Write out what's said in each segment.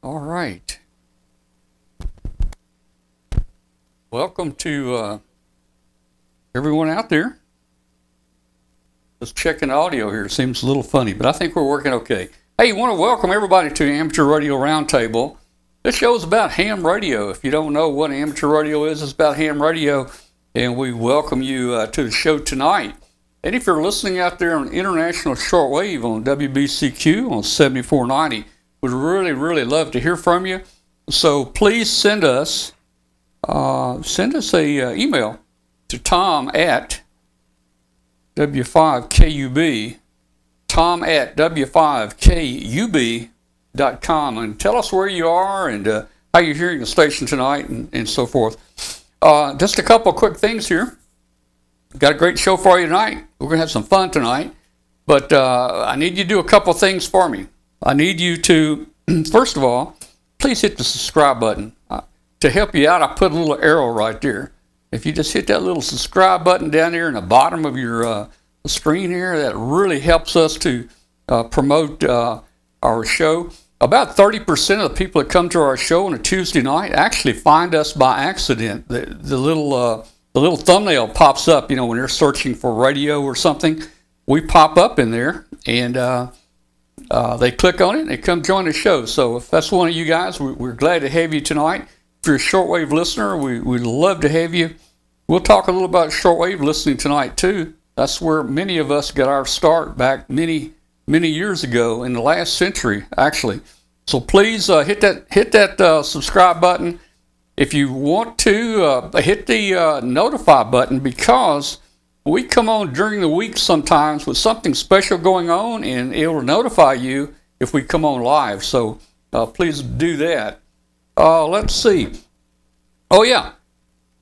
All right. Welcome to everyone out there. Just checking audio here. Seems a little funny, but I think we're working okay. Hey, I want to welcome everybody to Amateur Radio Roundtable. This show is about ham radio. If you don't know what amateur radio is, it's about ham radio, and we welcome you to the show tonight. And if you're listening out there on international shortwave on WBCQ on 7490, we'd really love to hear from you. So please send us a email to Tom at W5KUB, Tom at W5KUB.com, and tell us where you are and how you're hearing the station tonight and so forth. Just a couple of quick things here. Got a great show for you tonight. We're going to have some fun tonight, but I need you to do a couple of things for me. I need you to, first of all, please hit the subscribe button. To help you out, I put a little arrow right there. If you just hit that little subscribe button down there in the bottom of your screen here, that really helps us to promote our show. About 30% of the people that come to our show on a Tuesday night actually find us by accident. The little thumbnail pops up, when they're searching for radio or something. We pop up in there, and they click on it, and they come join the show. So if that's one of you guys, we're glad to have you tonight. If you're a shortwave listener, we'd love to have you. We'll talk a little about shortwave listening tonight, too. That's where many of us got our start back many years ago in the last century, actually. So please hit that subscribe button. If you want to, hit the notify button, because we come on during the week sometimes with something special going on, and it will notify you if we come on live. So please do that. Let's see. Oh, yeah.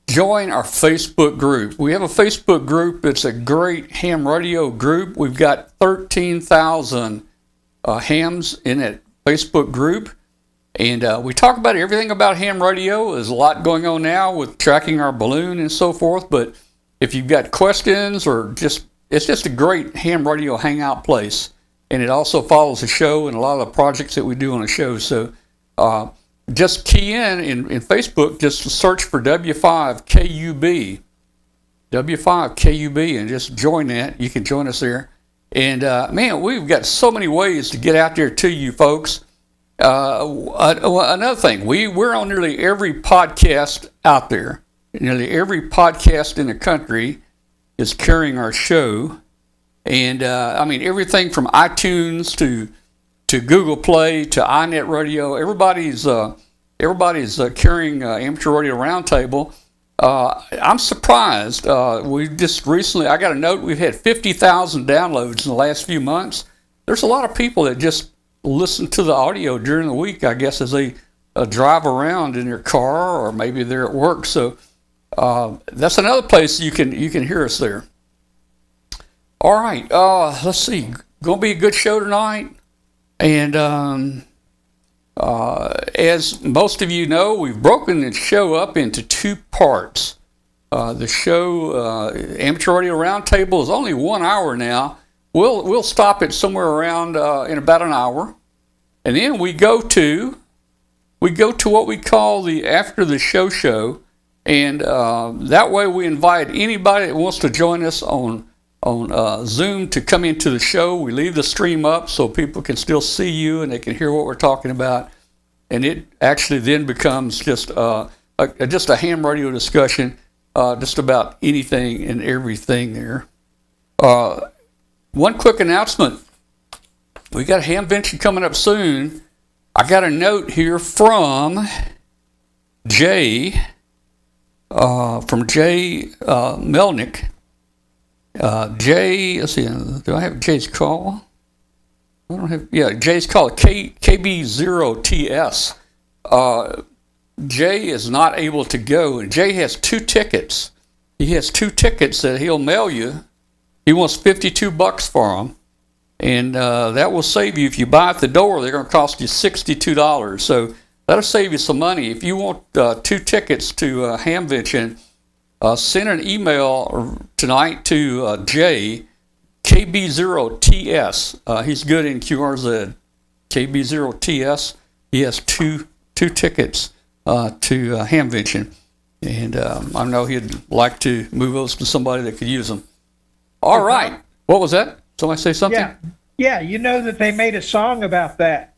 Join our Facebook group. We have a Facebook group. It's a great ham radio group. We've got 13,000 hams in that Facebook group. And we talk about everything about ham radio. There's a lot going on now with tracking our balloon and so forth. But if you've got questions or it's just a great ham radio hangout place. And it also follows the show and a lot of the projects that we do on the show. So just key in Facebook, just search for W5KUB, W5KUB, and just join that. You can join us there. And, man, we've got so many ways to get out there to you folks. Another thing, we're on nearly every podcast out there. Nearly every podcast in the country is carrying our show. And, everything from iTunes to Google Play to iNet Radio, everybody's carrying Amateur Radio Roundtable. I'm surprised. We just recently, I got a note, we've had 50,000 downloads in the last few months. There's a lot of people that just listen to the audio during the week, I guess, as they drive around in their car, or maybe they're at work. So that's another place you can hear us there. All right, let's see. Going to be a good show tonight. And as most of you know, we've broken the show up into two parts. The show, Amateur Radio Roundtable, is only 1 hour now. We'll stop it somewhere around in about an hour, and then we go to what we call the after the show, and that way we invite anybody that wants to join us on Zoom to come into the show. We leave the stream up so people can still see you and they can hear what we're talking about. And it actually then becomes just a ham radio discussion, just about anything and everything there. One quick announcement. We got a hamvention coming up soon. I got a note here from Jay Melnick. Jay, let's see, do I have Jay's call? I don't have, Jay's call, KB0TS. Jay is not able to go, and Jay has 2 tickets. He has 2 tickets that he'll mail you. He wants $52 for them, and that will save you. If you buy at the door, they're going to cost you $62. So that'll save you some money. If you want 2 tickets to Hamvention, send an email tonight to Jay, KB0TS. He's good in QRZ. KB0TS. he has two tickets to Hamvention, and I know he'd like to move those to somebody that could use them. All right. What was that? Somebody say something? Yeah. You know that they made a song about that.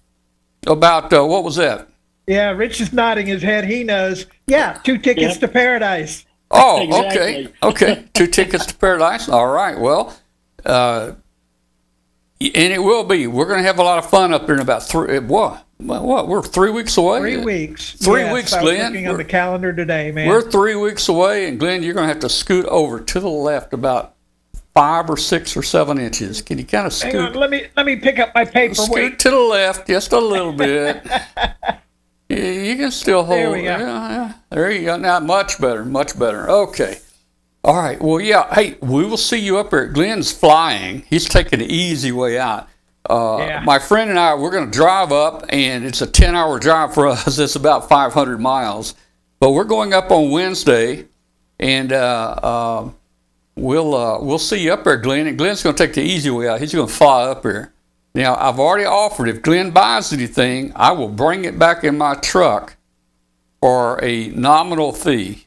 About what was that? Yeah, Rich is nodding his head. He knows. Yeah, 2 tickets to paradise. Oh, Exactly. okay. 2 tickets to paradise. All right. Well, and it will be. We're going to have a lot of fun up there in about what? We're 3 weeks away. 3 weeks. 3 weeks, I was Glenn. looking on the calendar today, man. We're 3 weeks away, and Glenn, you're going to have to scoot over to the left about 5 or 6 or 7 inches. Can you kind of scoot? Hang on, let me pick up my paperweight. Scoot to the left just a little bit. You can still hold. There we go. Yeah, there you go. Now, much better. Okay. All right. Well, yeah. Hey, we will see you up there. Glenn's flying. He's taking the easy way out. My friend and I, we're going to drive up, and it's a 10-hour drive for us. It's about 500 miles. But we're going up on Wednesday, and we'll see you up there, Glenn. And Glenn's going to take the easy way out. He's going to fly up here. Now, I've already offered, if Glenn buys anything, I will bring it back in my truck for a nominal fee.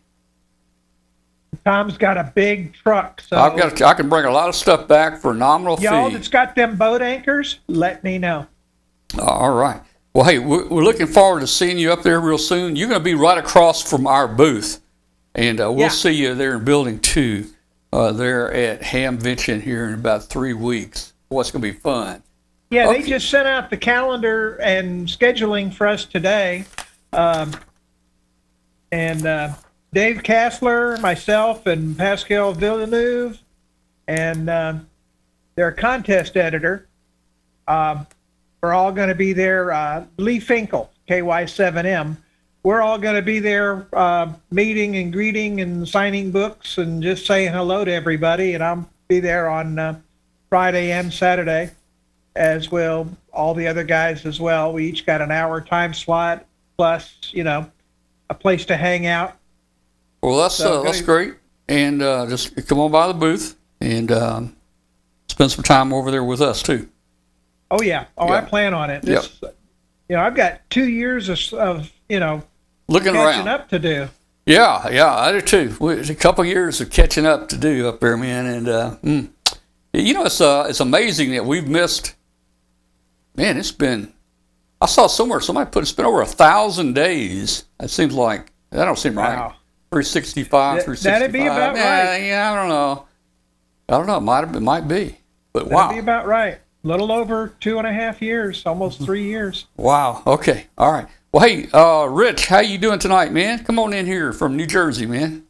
Tom's got a big truck, so I can bring a lot of stuff back for a nominal y'all fee. that's got them boat anchors, let me know. All right. Well, hey, we're looking forward to seeing you up there real soon. You're going to be right across from our booth, and we'll see you there in Building 2 there at Hamvention here in about 3 weeks. Boy, it's going to be fun. Yeah, Okay. They just sent out the calendar and scheduling for us today. Dave Kassler, myself, and Pascal Villeneuve, and their contest editor, we're all going to be there. Lee Finkel, KY7M. We're all going to be there meeting and greeting and signing books and just saying hello to everybody. And I'll be there on Friday and Saturday, as will all the other guys as well. We each got an hour time slot plus, a place to hang out. Well, that's great. And just come on by the booth and spend some time over there with us, too. Oh, yeah. I plan on it. I've got 2 years of looking catching around up to do. Yeah, I do too. It's a couple years of catching up to do up there, man. And it's amazing that we've missed. Man, I saw somewhere somebody put it's been over 1,000 days. That seems like that don't seem right. Wow. 365, 365. That'd be about right. Yeah, I don't know. It might be. But wow. That'd be about right. A little over 2.5 years, almost 3 years. Wow. Okay. All right. Well, hey, Rich, how you doing tonight, man? Come on in here from New Jersey, man.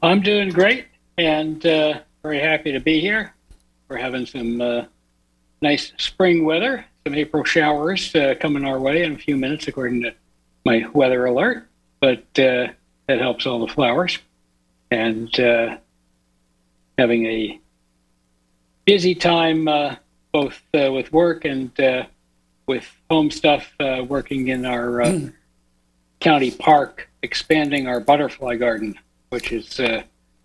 I'm doing great and very happy to be here. We're having some nice spring weather, some April showers coming our way in a few minutes, according to my weather alert. But that helps all the flowers. And having a busy time both with work and with home stuff, working in our county park, expanding our butterfly garden, which is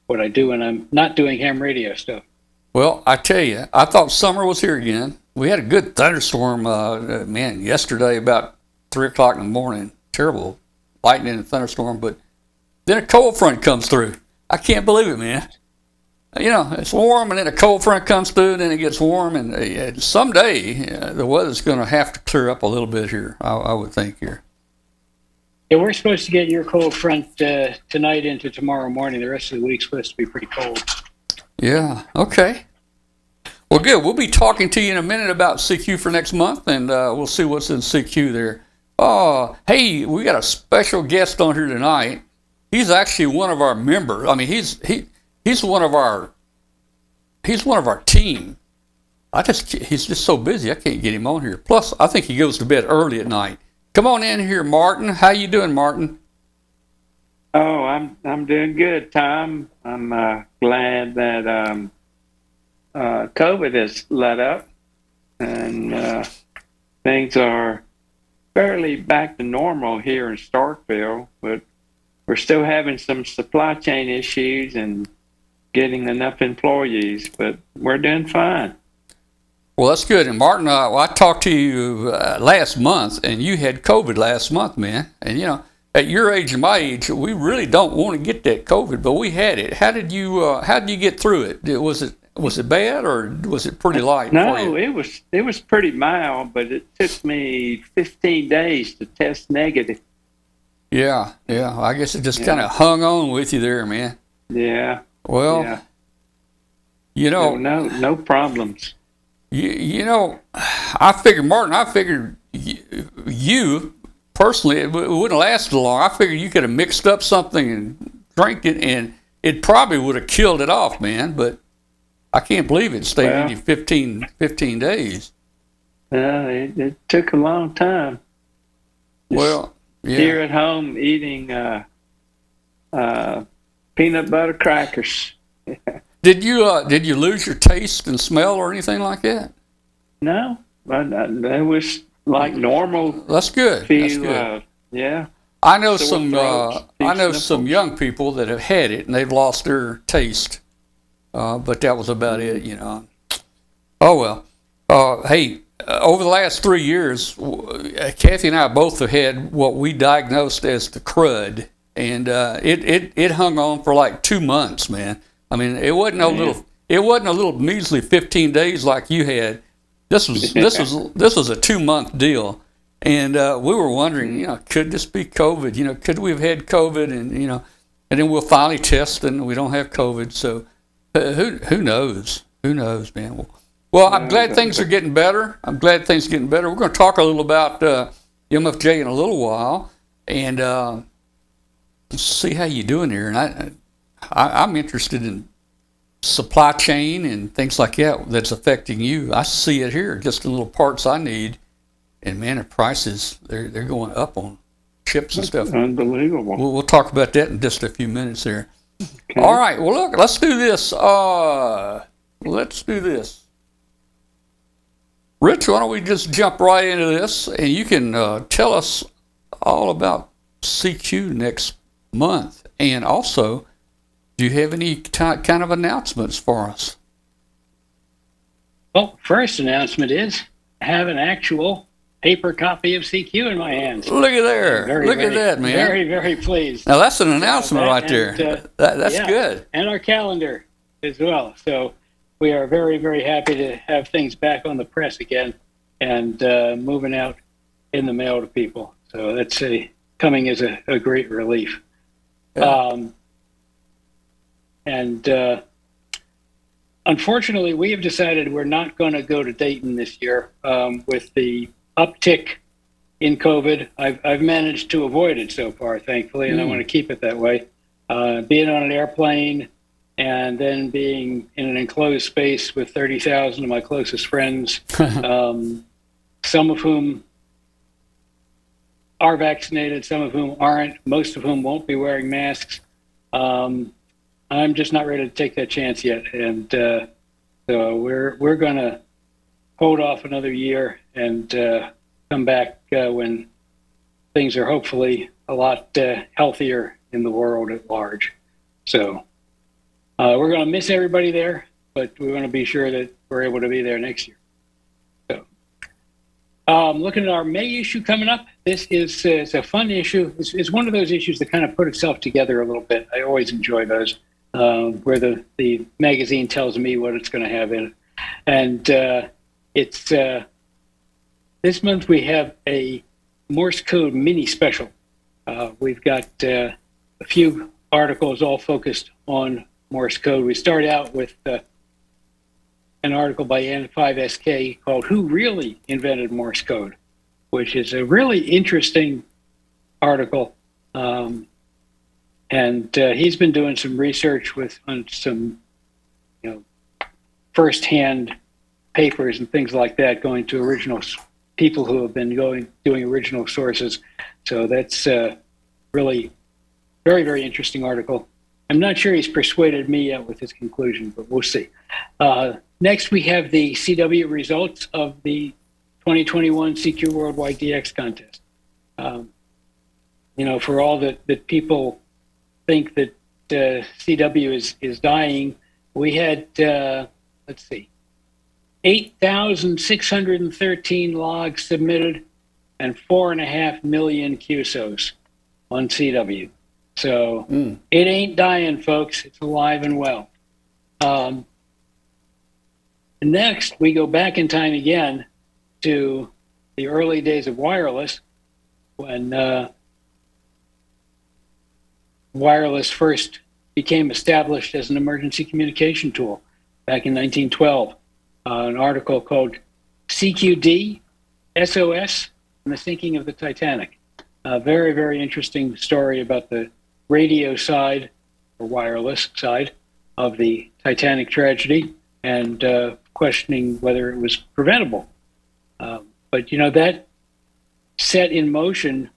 what I do when I'm not doing ham radio stuff. Well, I tell you, I thought summer was here again. We had a good thunderstorm, yesterday about 3 o'clock in the morning. Terrible lightning and thunderstorm, but then a cold front comes through. I can't believe it, man. It's warm, and then a cold front comes through, and then it gets warm, and someday the weather's going to have to clear up a little bit here, I would think here. Yeah, we're supposed to get your cold front tonight into tomorrow morning. The rest of the week's supposed to be pretty cold. Yeah, okay. Well, good. We'll be talking to you in a minute about CQ for next month, and we'll see what's in CQ there. Oh, hey, we got a special guest on here tonight. He's actually one of our members. I mean, he's one of our team. He's just so busy I can't get him on here. Plus, I think he goes to bed early at night. Come on in here, Martin. How you doing, Martin? Oh, I'm doing good, Tom. I'm glad that COVID has let up and things are fairly back to normal here in Starkville, but we're still having some supply chain issues and getting enough employees, but we're doing fine. Well, that's good. And Martin, I talked to you last month, and you had COVID last month, man. And at your age and my age, we really don't want to get that COVID, but we had it. How did you get through it? Was it bad, or was it pretty light for No, you? it was pretty mild, but it took me 15 days to test negative. Yeah. I guess it just kind of hung on with you there, man. Yeah. Well, Yeah. you No problems. I figured, Martin, you personally, it wouldn't have lasted long. I figured you could have mixed up something and drank it, and it probably would have killed it off, man. But I can't believe it stayed in you 15 days. It took a long time. Well, yeah. Here at home eating peanut butter crackers. Did you lose your taste and smell or anything like that? No, but that was like normal. That's good. That's Feel, good. Yeah. I know Sore some. throats, I know sniffles. some young people that have had it and they've lost their taste, but that was about it. Oh well. Hey, over the last 3 years, Kathy and I both have had what we diagnosed as the crud, and it hung on for like 2 months, man. I mean, it wasn't a little measly 15 days like you had. This was a 2 month deal, and we were wondering, could this be COVID? Could we have had COVID? And then we'll finally test and we don't have COVID. So who knows? Who knows, man? Well, I'm glad things are getting better. We're going to talk a little about MFJ in a little while, and see how you're doing there. And I'm interested in supply chain and things like that that's affecting you. I see it here, just in little parts I need, and man, the prices they're going up on chips and stuff. Unbelievable. We'll talk about that in just a few minutes there. Okay. All right. Well, look, let's do this. Rich, why don't we just jump right into this, and you can tell us all about CQ next month, and also, do you have any kind of announcements for us? Well, first announcement is I have an actual paper copy of CQ in my hands. Look at there. Look at that, man. Very, very pleased. Now, that's an announcement right there. And, That's yeah, good. And our calendar as well. So we are very, very happy to have things back on the press again and moving out in the mail to people. So that's coming as a great relief. Yeah. Unfortunately, we have decided we're not going to go to Dayton this year with the uptick in COVID. I've managed to avoid it so far, thankfully, and I want to keep it that way. Being on an airplane and then being in an enclosed space with 30,000 of my closest friends, some of whom are vaccinated, some of whom aren't, most of whom won't be wearing masks. I'm just not ready to take that chance yet, and so we're going to hold off another year and come back when things are hopefully a lot healthier in the world at large. So we're going to miss everybody there, but we want to be sure that we're able to be there next year. So looking at our May issue coming up, this is it's a fun issue. It's one of those issues that kind of put itself together a little bit. I always enjoy those. Where the magazine tells me what it's going to have in it. And it's this month we have a Morse code mini special. We've got a few articles all focused on Morse code. We start out with an article by N5SK called Who Really Invented Morse Code, which is a really interesting article. And he's been doing some research on some, firsthand papers and things like that, going to original people who have been doing original sources. So that's really very, very interesting article. I'm not sure he's persuaded me yet with his conclusion, but we'll see. Next, we have the CW results of the 2021 CQ Worldwide DX contest. For all that people think that CW is dying, we had, 8,613 logs submitted and 4.5 million QSOs on CW. So it ain't dying, folks. It's alive and well. Next, we go back in time again to the early days of wireless, when wireless first became established as an emergency communication tool back in 1912. An article called CQD, SOS, and the Sinking of the Titanic. A very, very interesting story about the radio side, or wireless side, of the Titanic tragedy, and questioning whether it was preventable. But, that set in motion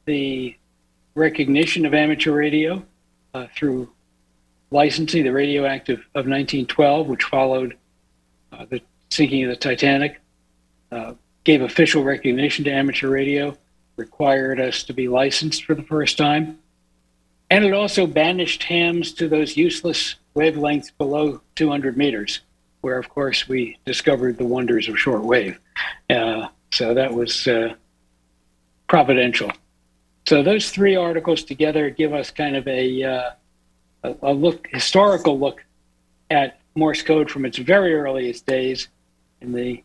the recognition of amateur radio through licensing, the Radio Act of 1912, which followed the sinking of the Titanic, gave official recognition to amateur radio, required us to be licensed for the first time. And it also banished hams to those useless wavelengths below 200 meters, where, of course, we discovered the wonders of shortwave. So that was providential. So those three articles together give us kind of a historical look at Morse code from its very earliest days, in the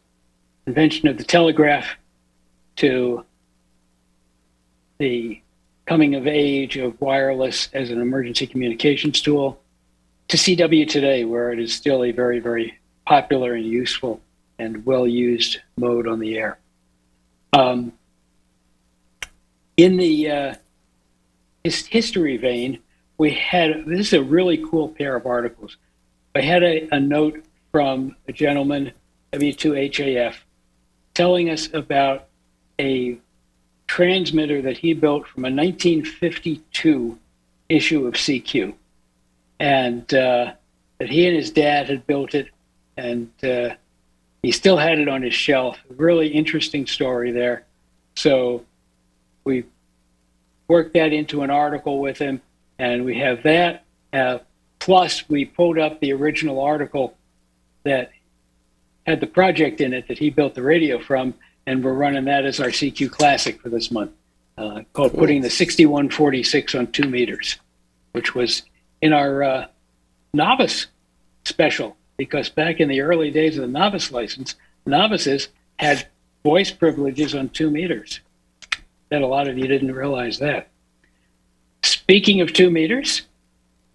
invention of the telegraph, to the coming of age of wireless as an emergency communications tool, to CW today, where it is still a very, very popular and useful and well-used mode on the air. In the history vein, this is a really cool pair of articles. I had a note from a gentleman, W2HAF, telling us about a transmitter that he built from a 1952 issue of CQ, and that he and his dad had built it, and he still had it on his shelf. A really interesting story there. So we worked that into an article with him, and we have that. Plus, we pulled up the original article that had the project in it that he built the radio from, and we're running that as our CQ Classic for this month, called Putting the 6146 on 2 meters, which was in our novice special, because back in the early days of the novice license, novices had voice privileges on 2 meters. That a lot of you didn't realize that. Speaking of 2 meters,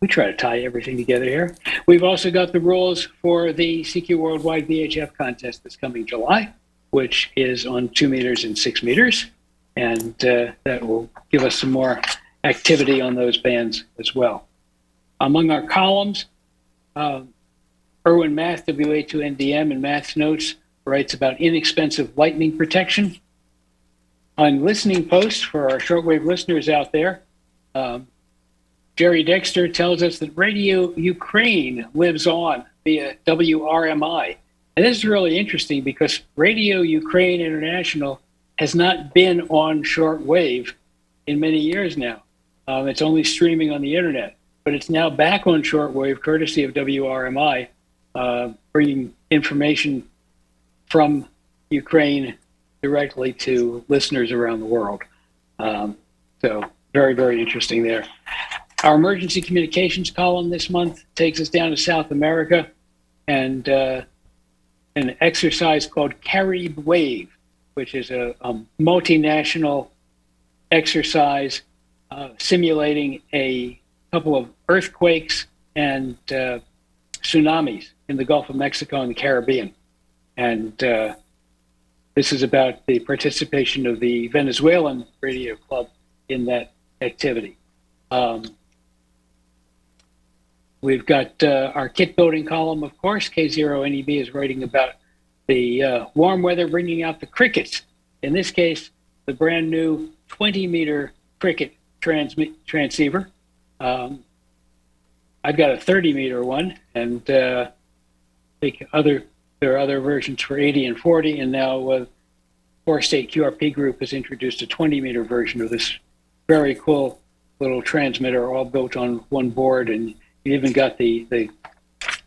we try to tie everything together here. We've also got the rules for the CQ Worldwide VHF contest that's coming July, which is on 2 meters and 6 meters. And that will give us some more activity on those bands as well. Among our columns, Erwin Math, WA2NDM, and Math's Notes writes about inexpensive lightning protection. On Listening Post, for our shortwave listeners out there, Jerry Dexter tells us that Radio Ukraine lives on via WRMI. And this is really interesting because Radio Ukraine International has not been on shortwave in many years now. It's only streaming on the internet, but it's now back on shortwave courtesy of WRMI, bringing information from Ukraine directly to listeners around the world. So very, very interesting there. Our emergency communications column this month takes us down to South America and an exercise called Carib Wave, which is a multinational exercise simulating a couple of earthquakes and tsunamis in the Gulf of Mexico and the Caribbean. And this is about the participation of the Venezuelan radio club in that activity. We've got our kit building column, of course. K0NEB is writing about the warm weather bringing out the crickets. In this case, the brand new 20-meter cricket transceiver. I've got a 30-meter one, and I think there are other versions for 80 and 40, and now Four-State QRP Group has introduced a 20-meter version of this very cool little transmitter, all built on one board, and you even got the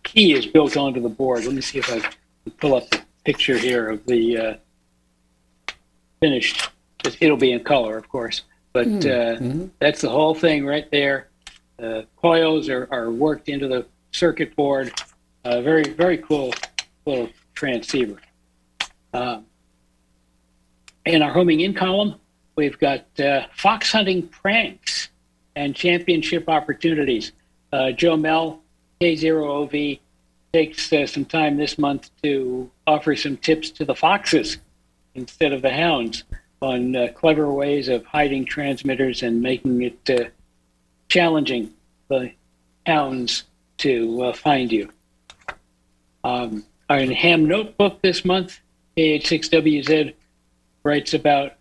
key is built onto the board. Let me see if I pull up the picture here of the finished. It'll be in color, of course, but that's the whole thing right there. Coils are worked into the circuit board. Very, very cool little transceiver. In our homing in column, we've got fox hunting pranks and championship opportunities. Joe Mel, K0OV, takes some time this month to offer some tips to the foxes instead of the hounds on clever ways of hiding transmitters and making it challenging the hounds to find you. Our ham notebook this month, KH6WZ, writes about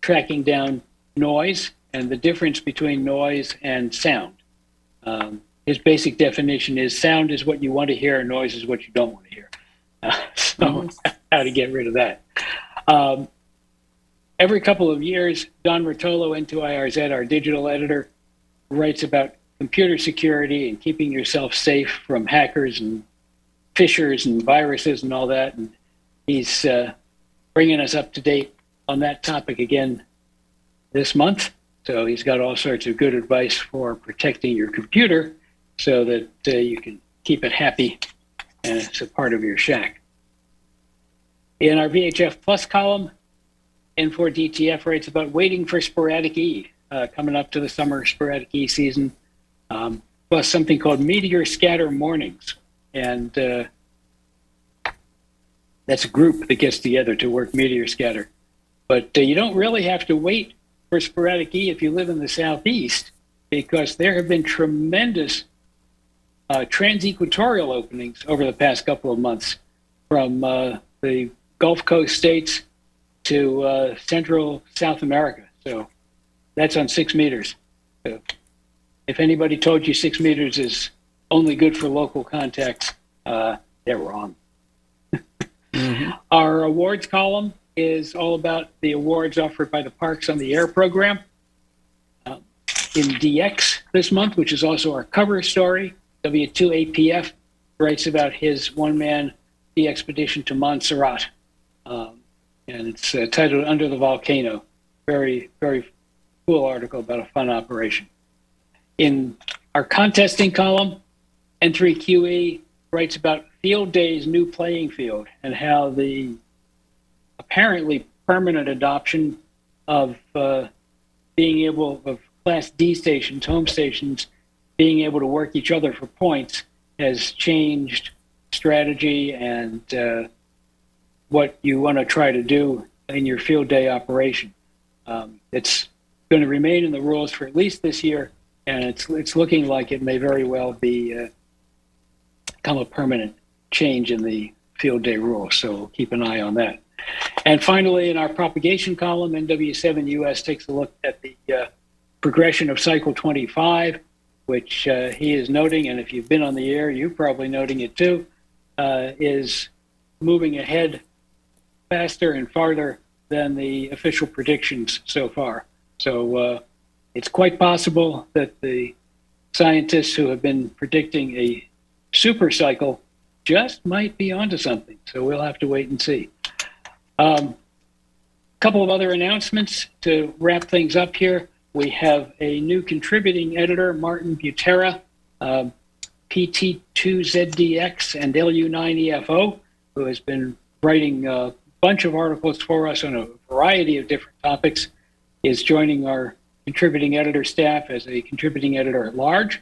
tracking down noise and the difference between noise and sound. His basic definition is sound is what you want to hear, and noise is what you don't want to hear. How to get rid of that. Every couple of years, Don Rotolo, N2IRZ, our digital editor, writes about computer security and keeping yourself safe from hackers and phishers and viruses and all that. And he's bringing us up to date on that topic again this month. So he's got all sorts of good advice for protecting your computer so that you can keep it happy and it's a part of your shack. In our VHF Plus column, N4DTF writes about waiting for sporadic E, coming up to the summer sporadic E season, plus something called meteor scatter mornings. And that's a group that gets together to work meteor scatter. But you don't really have to wait for sporadic E if you live in the Southeast, because there have been tremendous trans-equatorial openings over the past couple of months from the Gulf Coast states to Central South America. So that's on 6 meters. So if anybody told you 6 meters is only good for local contacts, they're wrong. Our awards column is all about the awards offered by the Parks on the Air program. In DX this month, which is also our cover story, W2APF writes about his one-man expedition to Montserrat. And it's titled Under the Volcano. Very, very cool article about a fun operation. In our contesting column, N3QE writes about Field Day's new playing field and how the apparently permanent adoption of being able, of Class D stations, home stations, being able to work each other for points has changed strategy and what you want to try to do in your field day operation. It's going to remain in the rules for at least this year, and it's looking like it may very well be become a permanent change in the field day rules. So we'll keep an eye on that. And finally, in our propagation column, NW7US takes a look at the progression of cycle 25, which he is noting, and if you've been on the air, you're probably noting it too, is moving ahead faster and farther than the official predictions so far. So it's quite possible that the scientists who have been predicting a super cycle just might be onto something. So we'll have to wait and see. A couple of other announcements to wrap things up here. We have a new contributing editor, Martin Butera, PT2ZDX and LU9EFO, who has been writing a bunch of articles for us on a variety of different topics, is joining our contributing editor staff as a contributing editor at large.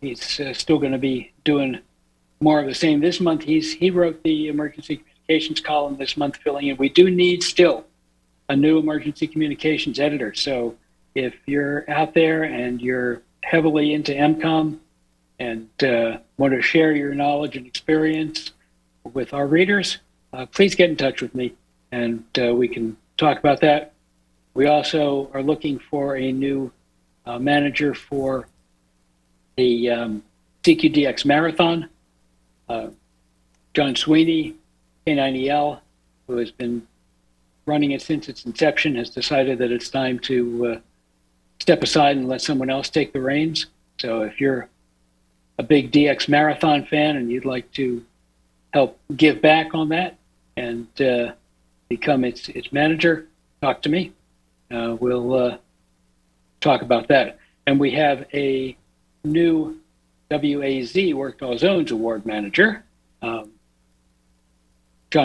He's still going to be doing more of the same this month. He wrote the emergency communications column this month, filling in. We do need still a new emergency communications editor. So if you're out there and you're heavily into EMCOM and want to share your knowledge and experience with our readers, please get in touch with me and we can talk about that. We also are looking for a new manager for the CQDX Marathon. John Sweeney, K9EL, who has been running it since its inception, has decided that it's time to step aside and let someone else take the reins. So if you're a big DX Marathon fan and you'd like to help give back on that and become its manager, talk to me. We'll talk about that. And we have a new WAZ Worked All Zones Award manager, John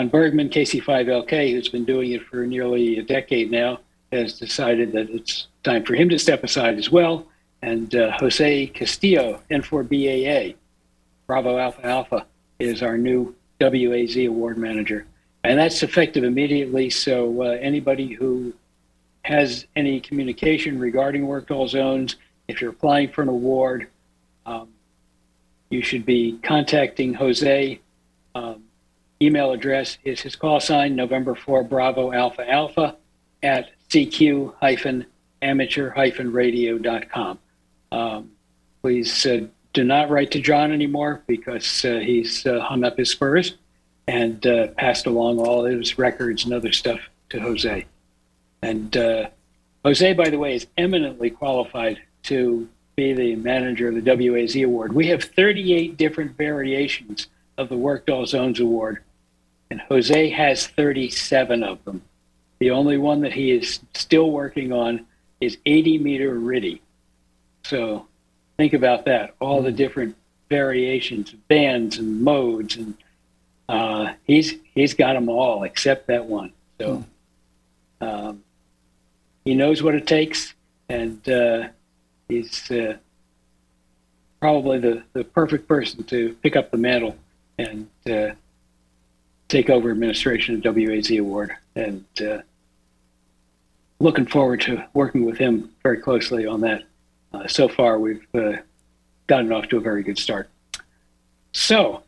Bergman, KC5LK, who's been doing it for nearly a decade now, has decided that it's time for him to step aside as well. And Jose Castillo, N4BAA, Bravo Alpha Alpha, is our new WAZ award manager. And that's effective immediately, so anybody who has any communication regarding Worked All Zones, if you're applying for an award, you should be contacting Jose. Email address is his call sign, November 4 Bravo Alpha Alpha at cq-amateur-radio.com. Please do not write to John anymore because he's hung up his spurs and passed along all his records and other stuff to Jose. And Jose, by the way, is eminently qualified to be the manager of the WAZ Award. We have 38 different variations of the Worked All Zones Award, and Jose has 37 of them. The only one that he is still working on is 80-meter RIDI. So think about that, all the different variations of bands and modes, and he's got them all except that one. So he knows what it takes, and he's probably the perfect person to pick up the mantle and take over administration of WAZ Award. And looking forward to working with him very closely on that. So far, we've gotten off to a very good start. So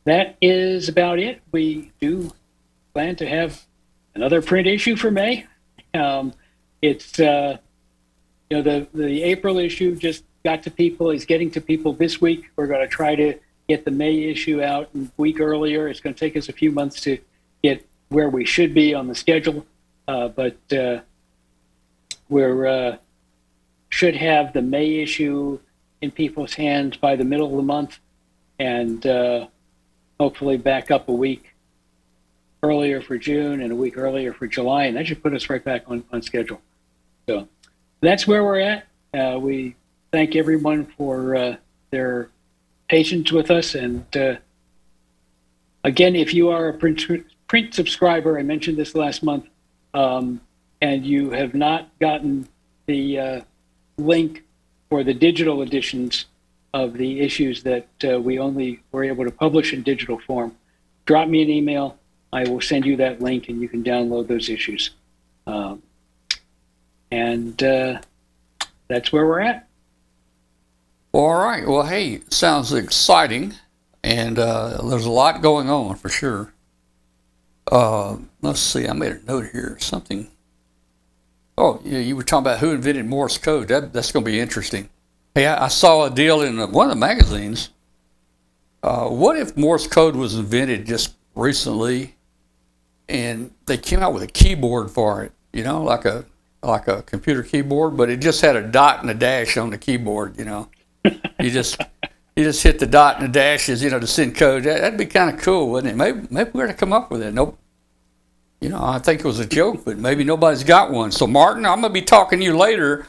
that is about it. We do plan to have another print issue for May. It's the April issue just got to people. It's getting to people this week. We're going to try to get the May issue out a week earlier. It's going to take us a few months to get where we should be on the schedule, but we're should have the May issue in people's hands by the middle of the month, and hopefully back up a week earlier for June and a week earlier for July, and that should put us right back on schedule. So that's where we're at. We thank everyone for their patience with us. And again, if you are a print subscriber, I mentioned this last month, and you have not gotten the link for the digital editions of the issues that we only were able to publish in digital form, drop me an email. I will send you that link and you can download those issues. And that's where we're at. All right. Well, hey, sounds exciting, and there's a lot going on for sure. Let's see. I made a note here. Something. Oh, yeah, you were talking about who invented Morse code. That's going to be interesting. Hey, I saw a deal in one of the magazines. What if Morse code was invented just recently, and they came out with a keyboard for it? You know, like a computer keyboard, but it just had a dot and a dash on the keyboard. You know, you just hit the dot and the dashes. You know, to send code. That'd be kind of cool, wouldn't it? Maybe we're to come up with it. Nope. You know, I think it was a joke, but maybe nobody's got one. So, Martin, I'm going to be talking to you later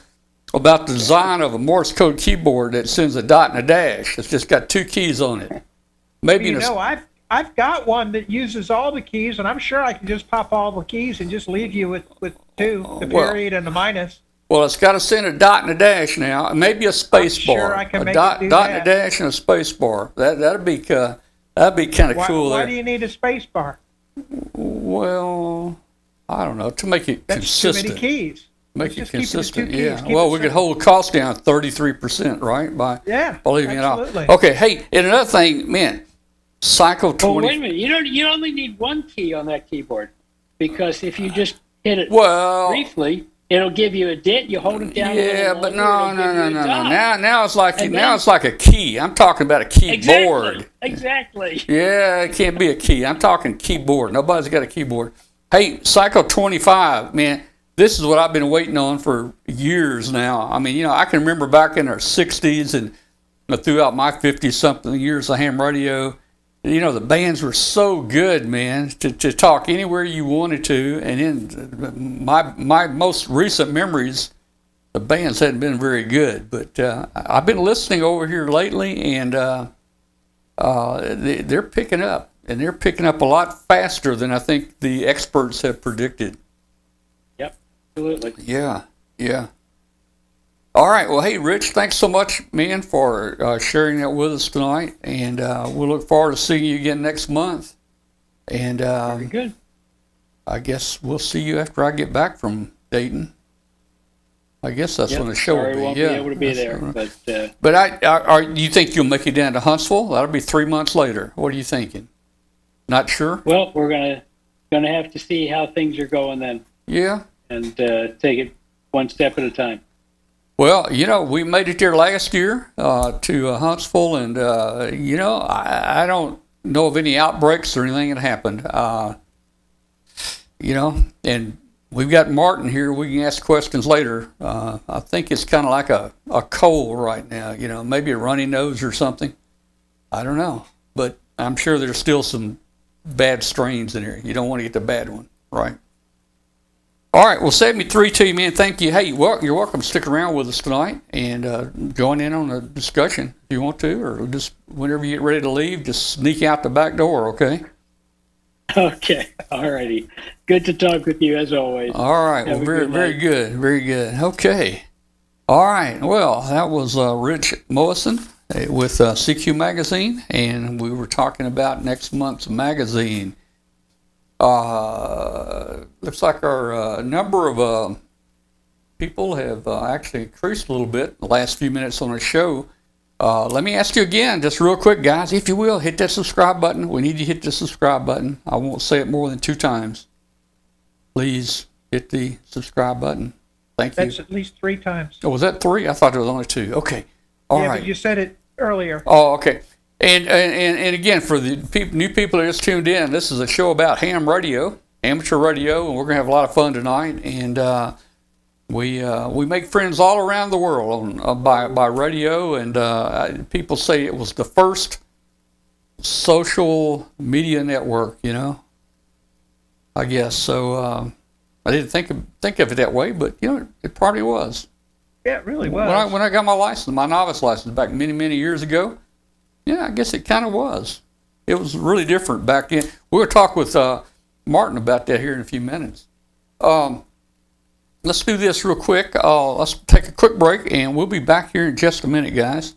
about the design of a Morse code keyboard that sends a dot and a dash. It's just got two keys on it. Maybe I've got one that uses all the keys, and I'm sure I can just pop all the keys and just leave you with two, the period and the minus. Well, it's got to send a dot and a dash now, and maybe a space bar. Sure, I can make dot, it do dot that. and a dash and a space bar. That'd be kind of cool. Why there. do you need a space bar? Well, I don't know, to make it That's consistent. too many keys. Make Let's it just keep it to 2 consistent, keys. yeah. Keep Well, it we could simple. hold costs down 33%, right? By leaving absolutely. it off. Okay, hey, and another thing, man, Cycle 20. Well, wait a minute. You only need one key on that keyboard, because if you just hit it Well, briefly, it'll give you a dit. You hold it down. yeah, but no. Now it's like And now then- it's like a key. I'm talking about a keyboard. Exactly. Yeah, it can't be a key. I'm talking keyboard. Nobody's got a keyboard. Hey, Cycle 25, man, this is what I've been waiting on for years now. I mean, you know, I can remember back in our 60s and throughout my 50-something years of ham radio, the bands were so good, man, to talk anywhere you wanted to. And in my most recent memories, the bands hadn't been very good. But I've been listening over here lately, and they're picking up. And they're picking up a lot faster than I think the experts have predicted. Yep, absolutely. Yeah. All right. Well, hey, Rich, thanks so much, man, for sharing that with us tonight. And we'll look forward to seeing you again next month. And Very good. I guess we'll see you after I get back from Dayton. I guess that's Yep, when the show sorry will be. won't Yeah, be able to be there, right. but You think you'll make it down to Huntsville? That'll be 3 months later. What are you thinking? Not sure? well, we're gonna have to see how things are going then, Yeah. and take it one step at a time. Well, we made it there last year to Huntsville, and I don't know of any outbreaks or anything that happened. And we've got Martin here. We can ask questions later. I think it's kind of like a cold right now. Maybe a runny nose or something. I don't know, but I'm sure there's still some bad strains in here. You don't want to get the bad one, right? All right, well, 73 to you, man. Thank you. Hey, you're welcome to stick around with us tonight and join in on the discussion if you want to, or just whenever you get ready to leave, just sneak out the back door, okay? Okay, all righty. Good to talk with you as always. All right, well, very good, very good. Okay. All right, well, that was Rich Mollison with CQ Magazine, and we were talking about next month's magazine. Looks like our number of people have actually increased a little bit in the last few minutes on the show. Let me ask you again, just real quick, guys, if you will, hit that subscribe button. We need you to hit the subscribe button. I won't say it more than 2 times. Please hit the subscribe button. Thank you. That's at least 3 times. Oh, was that 3? I thought it was only 2. Okay. All right. But you said it earlier. Oh, okay. And again, for the new people that just tuned in, this is a show about ham radio, amateur radio, and we're going to have a lot of fun tonight. And we make friends all around the world by radio. And people say it was the first social media network, I guess. So I didn't think of it that way, but it probably was. Yeah, it really was. When I got my license, my novice license back many years ago, yeah, I guess it kind of was. It was really different back then. We'll talk with Martin about that here in a few minutes. Let's do this real quick. Let's take a quick break, and we'll be back here in just a minute, guys.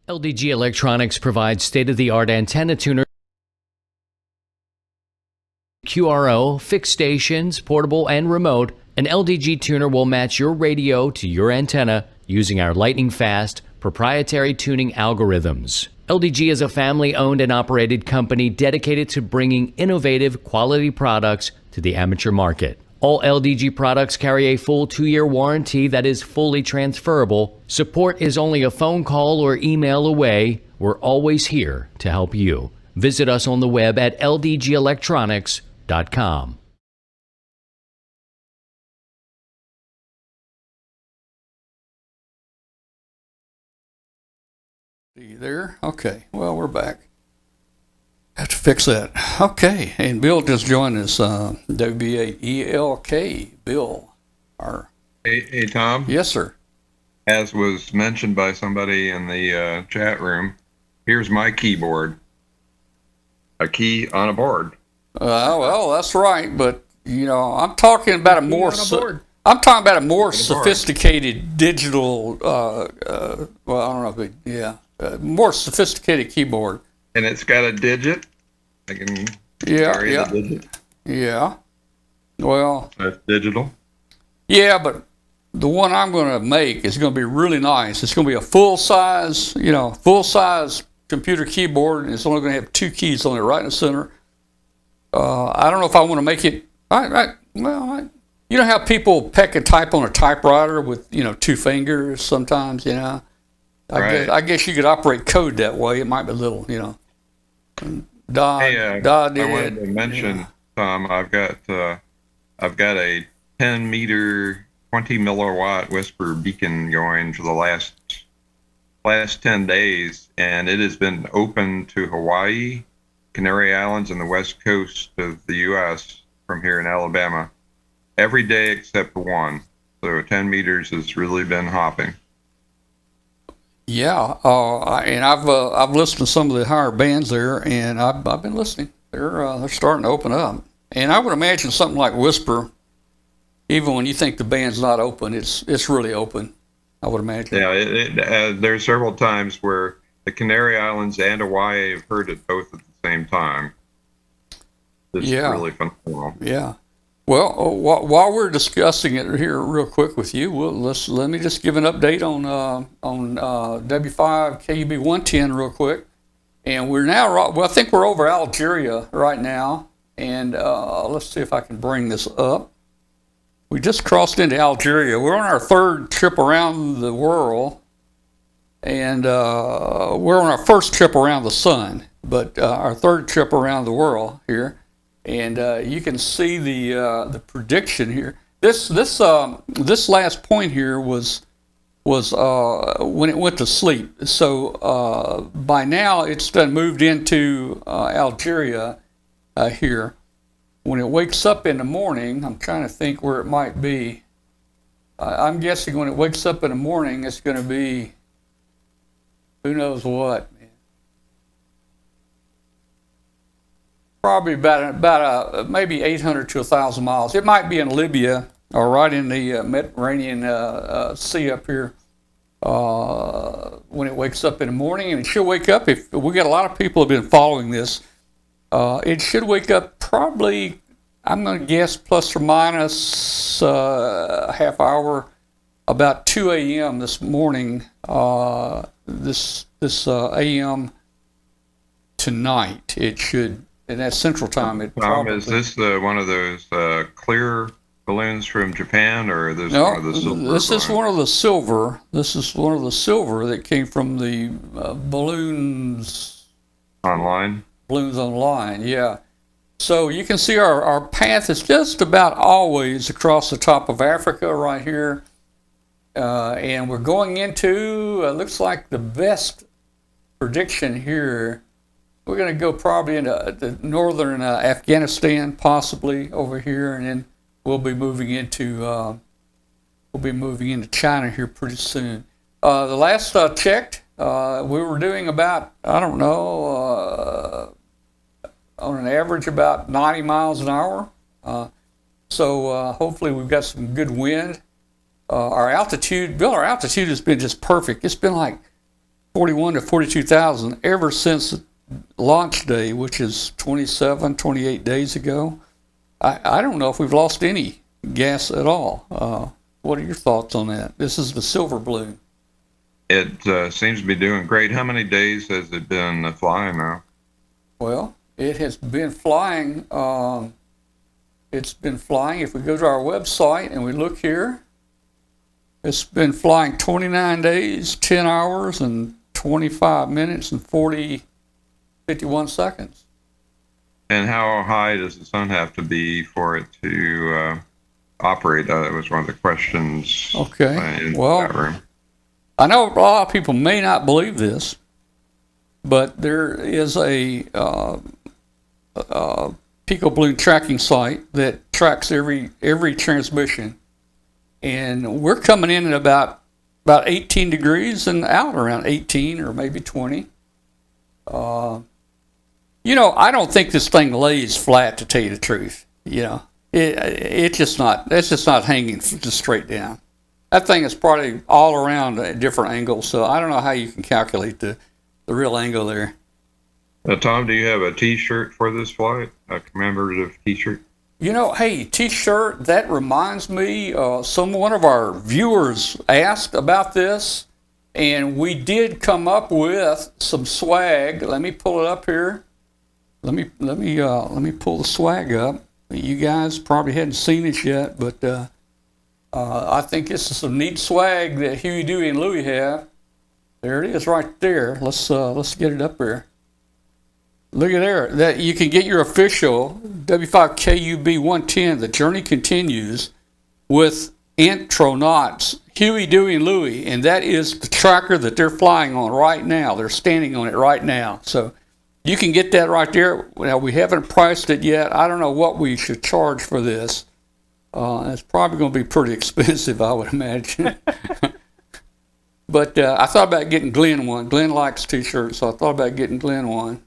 LDG Electronics provides state-of-the-art antenna tuner, QRO, fixed stations, portable and remote. An LDG tuner will match your radio to your antenna using our lightning-fast, proprietary tuning algorithms. LDG is a family-owned and operated company dedicated to bringing innovative, quality products to the amateur market. All LDG products carry a full 2-year warranty that is fully transferable. Support is only a phone call or email away. We're always here to help you. Visit us on the web at ldgelectronics.com. Are you there? Okay. Well, we're back. Have to fix that. Okay. And Bill just joined us. WBAELK. Bill. Hey, Tom. Yes, sir. As was mentioned by somebody in the chat room, here's my keyboard. A key on a board. Well, that's right. But I'm talking about a more. I'm talking about a more sophisticated digital. Well, I don't know, but yeah. More sophisticated keyboard. And it's got a digit. I can vary the digit. Yeah. Well. That's digital. Yeah, but the one I'm going to make is going to be really nice. It's going to be a full-size computer keyboard, and it's only going to have 2 keys on it right in the center. I don't know if I want to make it. You know how people peck and type on a typewriter with 2 fingers sometimes. I guess you could operate code that way. It might be a little, I wanted to mention Tom. I've got a 10-meter, 20 milliwatt whisper beacon going for the last 10 days, and it has been open to Hawaii, Canary Islands, and the west coast of the U.S. from here in Alabama every day except one. So 10 meters has really been hopping. Yeah, and I've listened to some of the higher bands there, and I've been listening. They're starting to open up, and I would imagine something like Whisper, even when you think the band's not open, it's really open. I would imagine. Yeah, there's several times where the Canary Islands and Hawaii have heard it both at the same time. It's really phenomenal. Yeah. Well, while we're discussing it here real quick with you, let me just give an update on W5 KUB 110 real quick. And we're now, I think we're over Algeria right now. And let's see if I can bring this up. We just crossed into Algeria. We're on our third trip around the world. And we're on our first trip around the sun, but our third trip around the world here. And you can see the prediction here. This last point here was when it went to sleep. So by now it's done moved into Algeria here. When it wakes up in the morning, I'm trying to think where it might be. I'm guessing when it wakes up in the morning, it's going to be who knows what. Probably about maybe 800 to 1,000 miles. It might be in Libya or right in the Mediterranean Sea up here when it wakes up in the morning. And it should wake up, if we got a lot of people have been following this, it should wake up probably, I'm going to guess, plus or minus a half hour, about 2 a.m. this morning, this a.m. tonight. It should. And that's Central Time. Tom, is this one of those clear balloons from Japan, or this one of the silver? This is one of the silver. This is one of the silver that came from the balloons online. Balloons online, yeah. So you can see our path is just about always across the top of Africa right here, and we're going into looks like the best prediction here. We're going to go probably into the northern Afghanistan, possibly over here, and then we'll be moving into China here pretty soon. The last I checked, we were doing about, I don't know, on an average about 90 miles an hour. So hopefully we've got some good wind. Our altitude has been just perfect. It's been like 41 to 42,000 ever since launch day, which is 28 days ago. I don't know if we've lost any gas at all. What are your thoughts on that? This is the silver balloon. It seems to be doing great. How many days has it been flying now? Well, it has been flying. It's been flying. If we go to our website and we look here, it's been flying 29 days, 10 hours, and 25 minutes and 51 seconds. And how high does the sun have to be for it to operate? That was one of the questions. Okay. In well, that room. I know a lot of people may not believe this, but there is a Pico balloon tracking site that tracks every transmission, and we're coming in at about 18 degrees and out around 18 or maybe 20. I don't think this thing lays flat, to tell you the truth. It's just not hanging just straight down. That thing is probably all around at different angles, so I don't know how you can calculate the real angle there. Tom, do you have a T-shirt for this flight? A commemorative T-shirt? Hey, T-shirt, that reminds me, one of our viewers asked about this, and we did come up with some swag. Let me pull it up here. Let me pull the swag up. You guys probably hadn't seen it yet, but I think this is some neat swag that Huey, Dewey, and Louie have. There it is, right there. Let's get it up there. Look at there. That you can get your official W5KUB 110. The journey continues with astronauts Huey, Dewey, and Louie, and that is the tracker that they're flying on right now. They're standing on it right now. So you can get that right there. Now, we haven't priced it yet. I don't know what we should charge for this. It's probably going to be pretty expensive, I would imagine. But I thought about getting Glenn one. Glenn likes T-shirts, so I thought about getting Glenn one.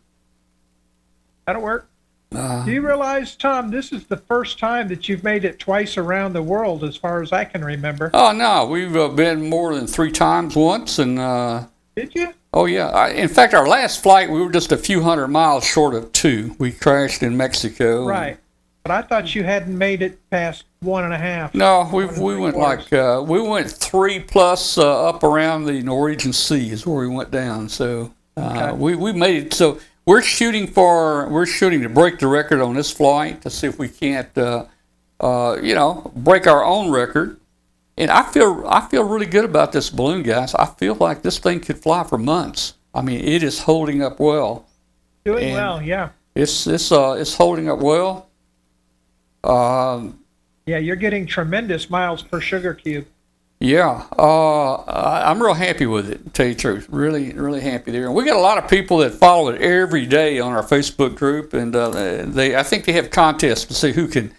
That'll work. Do you realize, Tom, this is the first time that you've made it twice around the world, as far as I can remember? Oh, no. We've been more than 3 times once. And Did you? oh, yeah. In fact, our last flight, we were just a few hundred miles short of 2. We crashed in Mexico. Right. But I thought you hadn't made it past 1.5. No, we went like we went 3 plus up around the Norwegian Sea is where we went down. So Okay. we made it. So we're shooting to break the record on this flight to see if we can't break our own record. And I feel really good about this balloon, guys. I feel like this thing could fly for months. I mean, it is holding up well. Doing well, yeah. It's holding up well. Yeah, you're getting tremendous miles per sugar cube. Yeah, I'm real happy with it, to tell you the truth. Really, really happy there. And we got a lot of people that follow it every day on our Facebook group, and I think they have contests to see who can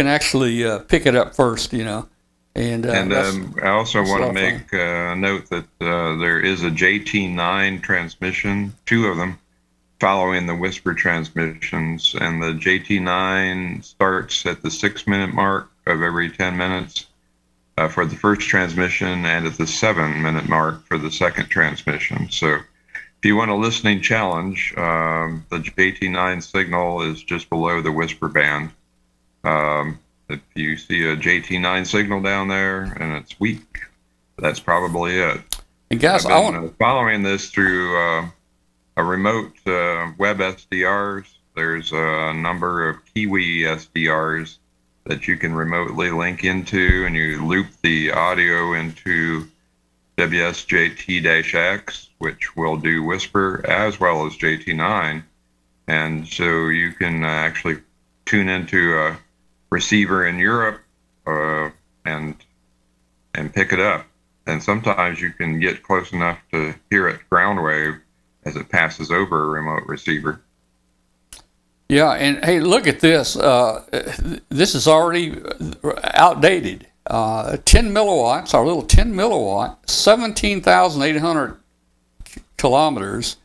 actually pick it up first, And I also that's want a lot to of make a note that there is a JT9 transmission, 2 of them, following the Whisper transmissions, and the JT9 starts at the 6-minute mark of every 10 minutes for the first transmission, and at the 7-minute mark for the second transmission. So if you want a listening challenge, the JT9 signal is just below the Whisper band. If you see a JT9 signal down there and it's weak, that's probably it. And guys, I've been following this through a remote web SDRs. There's a number of Kiwi SDRs that you can remotely link into, and you loop the audio into WSJT-X, which will do Whisper as well as JT9. And so you can actually tune into a receiver in Europe and pick it up. And sometimes you can get close enough to hear it ground wave as it passes over a remote receiver. Yeah, and hey, look at this. This is already outdated. 10 milliwatts, our little 10 milliwatt, 17,800 kilometers.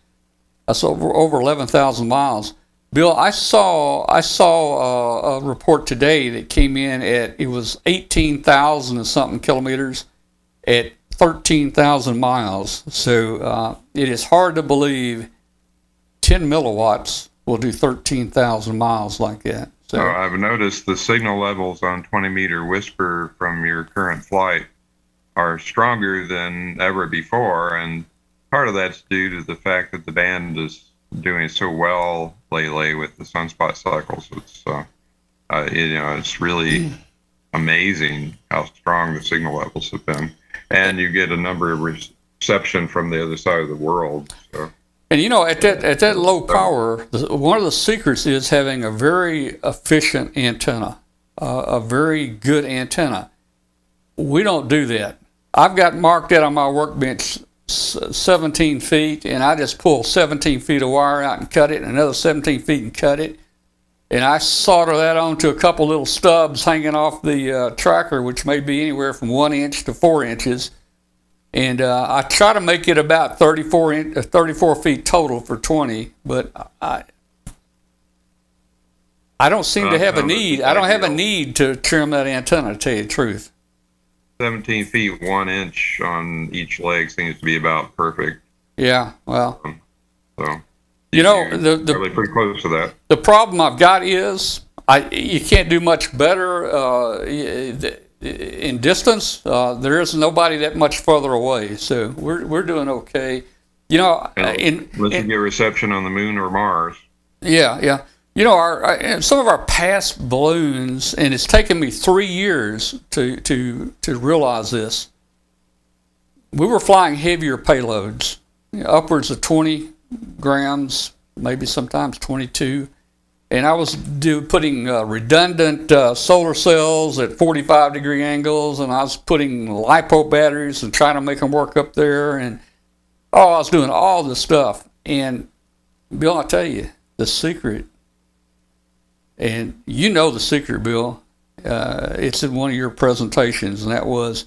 That's over 11,000 miles. Bill, I saw a report today that came in it was 18,000 and something kilometers at 13,000 miles. So it is hard to believe 10 milliwatts will do 13,000 miles like that. So I've noticed the signal levels on 20-meter Whisper from your current flight are stronger than ever before, and part of that's due to the fact that the band is doing so well lately with the sunspot cycles. It's it's really amazing how strong the signal levels have been, and you get a number of reception from the other side of the world. So. And at that low power, one of the secrets is having a very efficient antenna, a very good antenna. We don't do that. I've got marked out on my workbench 17 feet, and I just pull 17 feet of wire out and cut it, and another 17 feet and cut it. And I solder that onto a couple little stubs hanging off the tracker, which may be anywhere from 1 inch to 4 inches. And I try to make it about 34 feet total for 20, but I don't seem to have a need. I don't have a need to trim that antenna, to tell you the truth. 17 feet, 1 inch on each leg seems to be about perfect. Yeah, well. So the probably pretty close to that. The problem I've got is you can't do much better in distance. There is nobody that much further away, so we're doing okay. Unless you get reception on the moon or Mars. Yeah. Some of our past balloons, and it's taken me 3 years to realize this. We were flying heavier payloads, upwards of 20 grams, maybe sometimes 22. And I was putting redundant solar cells at 45-degree angles, and I was putting LiPo batteries and trying to make them work up there. And I was doing all this stuff. And Bill, I tell you, the secret, and you know the secret, Bill, it's in one of your presentations, and that was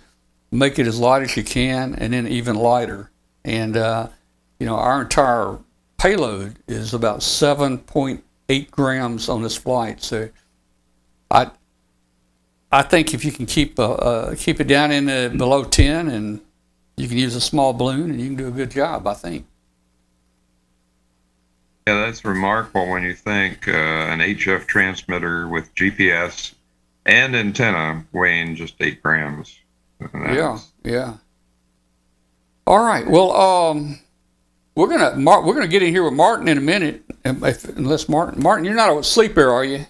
make it as light as you can and then even lighter. And, our entire payload is about 7.8 grams on this flight. So I think if you can keep it down in below 10, and you can use a small balloon, and you can do a good job, I think. Yeah, that's remarkable when you think an HF transmitter with GPS and antenna weighing just 8 grams. Yeah. All right. Well, we're gonna get in here with Martin in a minute. Unless Martin, you're not asleep here, are you?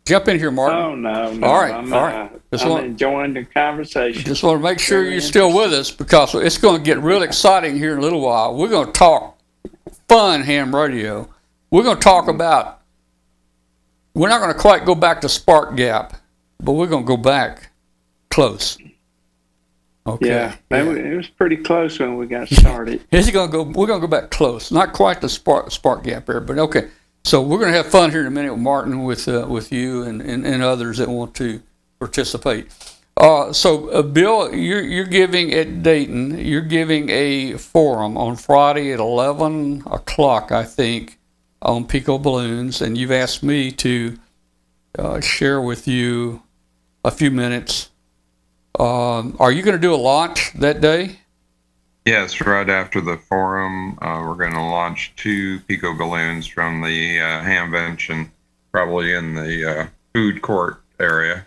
Jump in here, Martin. Oh, no. All right. I'm enjoying the conversation. Just want to make sure you're still with us, because it's going to get real exciting here in a little while. We're going to talk fun ham radio. We're going to talk about. We're not going to quite go back to Spark Gap, but we're going to go back close. Okay. Yeah, it was pretty close when we got started. We're going to go back close. Not quite the Spark Gap there, but okay. So we're going to have fun here in a minute with Martin, with you and others that want to participate. So Bill, you're giving at Dayton. You're giving a forum on Friday at 11 o'clock, I think, on Pico balloons, and you've asked me to share with you a few minutes. Are you going to do a launch that day? Yes, right after the forum, we're going to launch 2 Pico balloons from the Hamvention, probably in the food court area.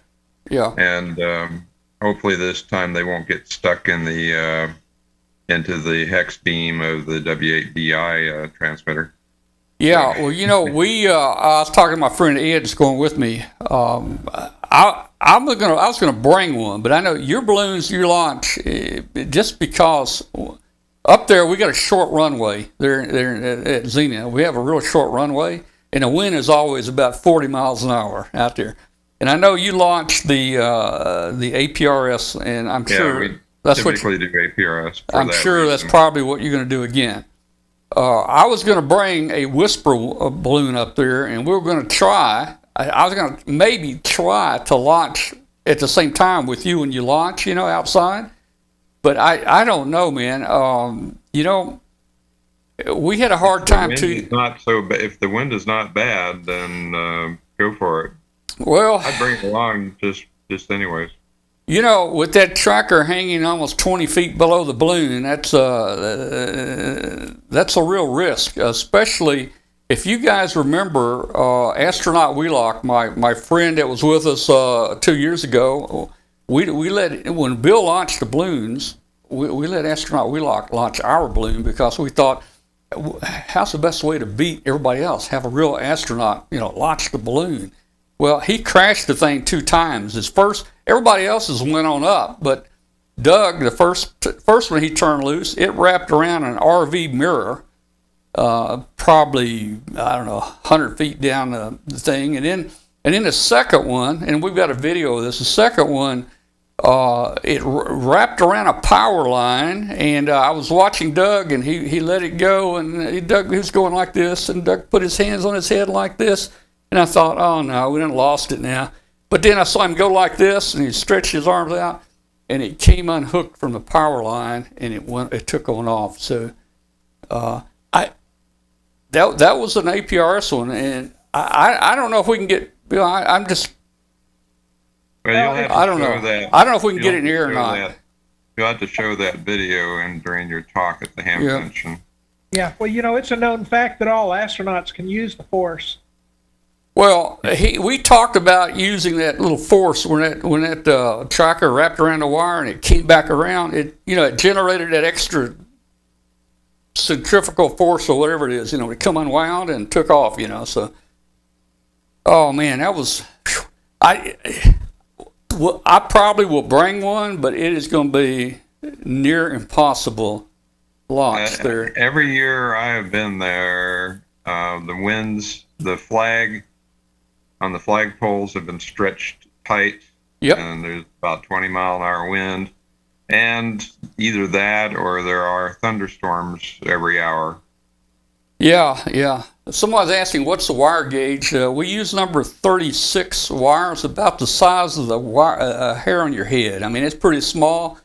Yeah. And hopefully this time they won't get stuck in the into the hex beam of the W8DI transmitter. Yeah. Well, I was talking to my friend Ed, that's going with me. I was going to bring one, but I know your balloons, your launch, just because up there we got a short runway there at Xenia. We have a real short runway, and the wind is always about 40 miles an hour out there. And I know you launched the APRS, and I'm sure that's what you do APRS. I'm sure that's probably what you're going to do again. I was going to bring a Whisper balloon up there, and we were going to try. I was going to maybe try to launch at the same time with you when you launch, outside. But I don't know, man. We had a hard time too. Not so bad. If the wind is not bad, then go for it. Well, I'd bring it along just anyways. With that tracker hanging almost 20 feet below the balloon, that's a real risk, especially if you guys remember Astronaut Wheelock, my friend that was with us 2 years ago. When Bill launched the balloons, we let Astronaut Wheelock launch our balloon, because we thought, how's the best way to beat everybody else? Have a real astronaut, launch the balloon. Well, he crashed the thing 2 times. Everybody else's went on up, but Doug, the first one he turned loose, it wrapped around an RV mirror, probably, 100 feet down the thing. And then the second one, and we've got a video of this, the second one, it wrapped around a power line, and I was watching Doug, and he let it go, and he was going like this, and Doug put his hands on his head like this, and I thought, oh no, we done lost it now. But then I saw him go like this, and he stretched his arms out, and it came unhooked from the power line, and it took on off. So that was an APRS one, and I don't know if we can get. I'm just. Well, I don't know. I don't know if we can get it in here or not. You'll have to show that video during your talk at the Hamvention. Yeah, well, it's a known fact that all astronauts can use the force. Well, we talked about using that little force when that tracker wrapped around the wire and it came back around. It generated that extra centrifugal force or whatever it is. It come unwound and took off. So, oh man, that was. I probably will bring one, but it is going to be near impossible launch there. Every year I have been there, The winds, the flag on the flagpoles have been stretched tight. Yep. And there's about 20-mile-an-hour wind. And either that or there are thunderstorms every hour. Yeah, yeah. Someone's asking, what's the wire gauge? We use number 36 wires, about the size of the wire, hair on your head. I mean, it's pretty small.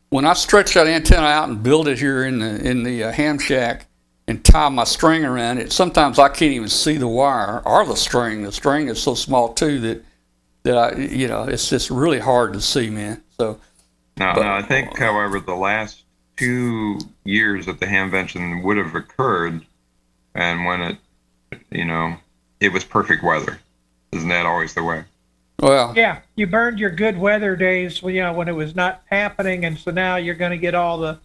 When I stretch that antenna out and build it here in the ham shack and tie my string around it, sometimes I can't even see the wire or the string. The string is so small too that I, it's just really hard to see, man. So. Now, I think, however, the last 2 years that the hamvention would have occurred, and when it, it was perfect weather. Isn't that always the way? Well, Yeah, you burned your good weather days, when it was not happening, and so now you're going to get all the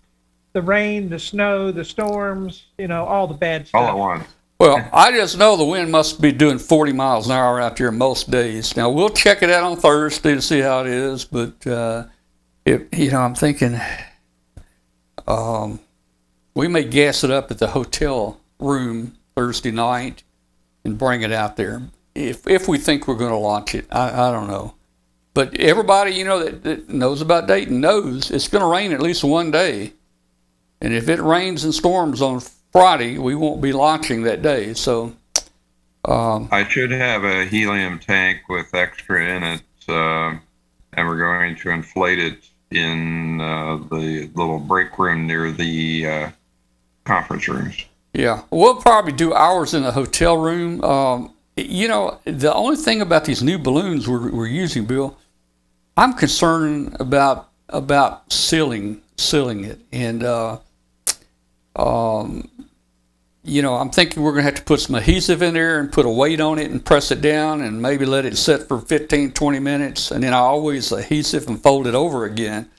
rain, the snow, the storms, all the bad stuff. All at once. well, I just know the wind must be doing 40 miles an hour out there most days. Now, we'll check it out on Thursday to see how it is, but, I'm thinking we may gas it up at the hotel room Thursday night and bring it out there if we think we're going to launch it. I don't know, but everybody that knows about Dayton knows it's going to rain at least one day, and if it rains and storms on Friday, we won't be launching that day. So I should have a helium tank with extra in it, and we're going to inflate it in the little break room near the conference rooms. yeah, we'll probably do ours in the hotel room. The only thing about these new balloons we're using, Bill, I'm concerned about sealing it, and I'm thinking we're going to have to put some adhesive in there and put a weight on it and press it down and maybe let it sit for 15, 20 minutes. And then I always adhesive and fold it over again.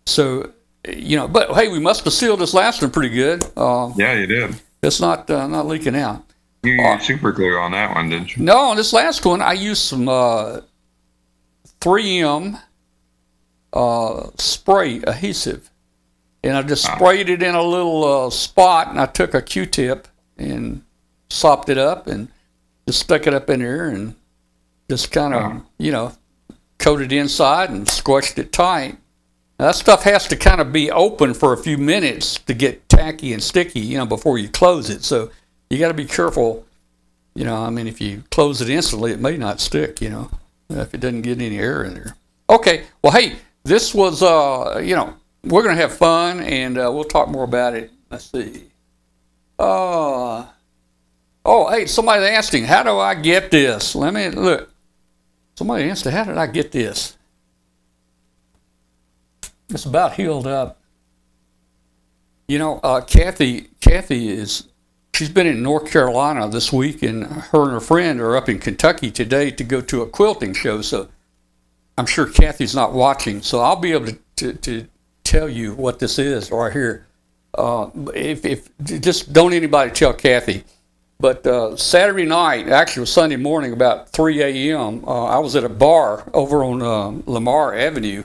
So, but hey, we must have sealed this last one pretty good. Yeah, you did. It's not leaking out. You used super glue on that one, didn't you? No, on this last one, I used some 3M spray adhesive. And I just sprayed it in a little spot, and I took a Q-tip and sopped it up and just stuck it up in there and just kind of, coated inside and squished it tight. Now, that stuff has to kind of be open for a few minutes to get tacky and sticky, before you close it. So you got to be careful. If you close it instantly, it may not stick, if it doesn't get any air in there. Okay, well, hey, this was, we're going to have fun, and we'll talk more about it. Let's see. Hey, somebody asking, how do I get this? Let me look. Somebody asked, how did I get this? It's about healed up. Kathy she's been in North Carolina this week, and her friend are up in Kentucky today to go to a quilting show. So I'm sure Kathy's not watching, so I'll be able to tell you what this is right here. If just don't anybody tell Kathy. But Saturday night, actually it was Sunday morning, about 3 a.m., I was at a bar over on Lamar Avenue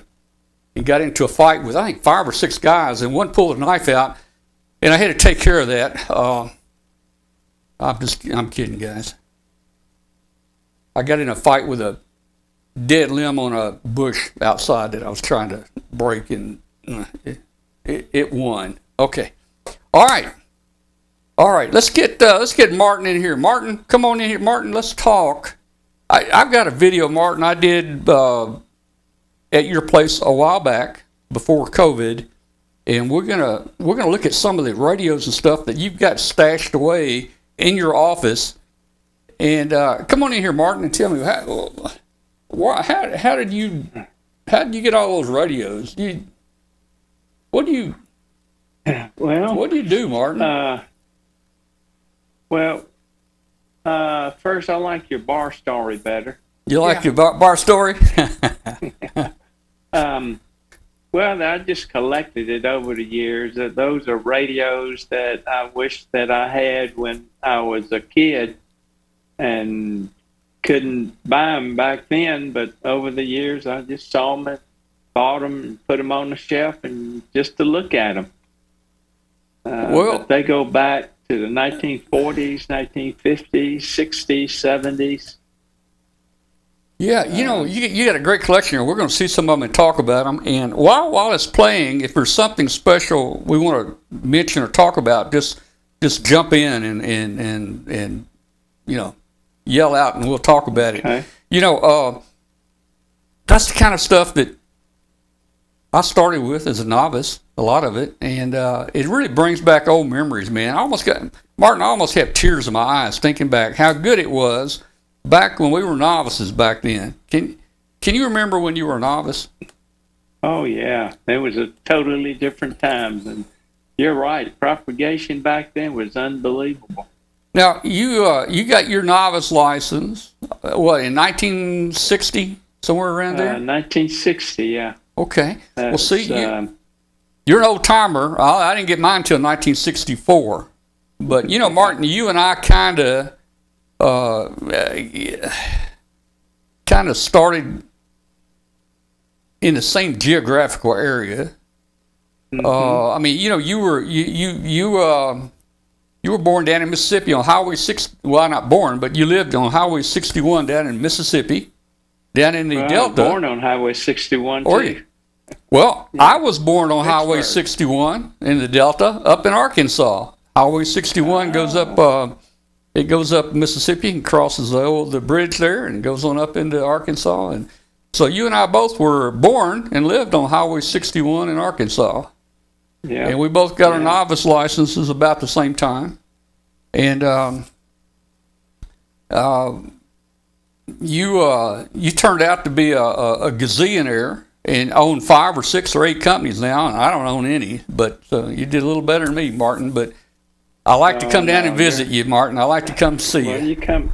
and got into a fight with, I think, 5 or 6 guys, and one pulled a knife out, and I had to take care of that. I'm kidding, guys. I got in a fight with a dead limb on a bush outside that I was trying to break, and it won. Okay. All right. Let's get Martin in here. Martin, come on in here. Martin, let's talk. I've got a video, Martin, I did at your place a while back before COVID, and we're gonna look at some of the radios and stuff that you've got stashed away in your office. And come on in here, Martin, and tell me how did you get all those radios? What do you do, Martin? First I like your bar story better. You like your bar story? Well, I just collected it over the years. Those are radios that I wish that I had when I was a kid and couldn't buy them back then. But over the years, I just saw them and bought them and put them on the shelf and just to look at them. But they go back to the 1940s, 1950s, 60s, 70s. Yeah, you got a great collection here. We're going to see some of them and talk about them. And while it's playing, if there's something special we want to mention or talk about, just jump in and yell out, and we'll talk about it. Okay. That's the kind of stuff that I started with as a novice, a lot of it, and it really brings back old memories, man. I almost have tears in my eyes thinking back how good it was back when we were novices back then. Can you remember when you were a novice? Oh yeah, it was a totally different time. And you're right, propagation back then was unbelievable. Now you got your novice license, what, in 1960, somewhere around there? 1960, yeah. Okay. Well, see, That's, you're an old timer. I didn't get mine until 1964. But Martin, you and I kind of started in the same geographical area. I mean, you were born down in Mississippi on Highway 6. Well, not born, but you lived on Highway 61 down in Mississippi, down in the Delta. Born on Highway 61 Or too. you? Well, Yeah. I was born on Highway Vicksburg. 61 in the Delta, up in Arkansas. Highway 61 goes up. It goes up Mississippi and crosses the bridge there and goes on up into Arkansas. And so you and I both were born and lived on Highway 61 in Arkansas. Yeah. And we both got our Yeah. novice licenses about the same time. And you turned out to be a gazillionaire and own 5 or 6 or 8 companies now. And I don't own any, but you did a little better than me, Martin. But I like to come down and visit you, Martin. I like to come see Well, you. you come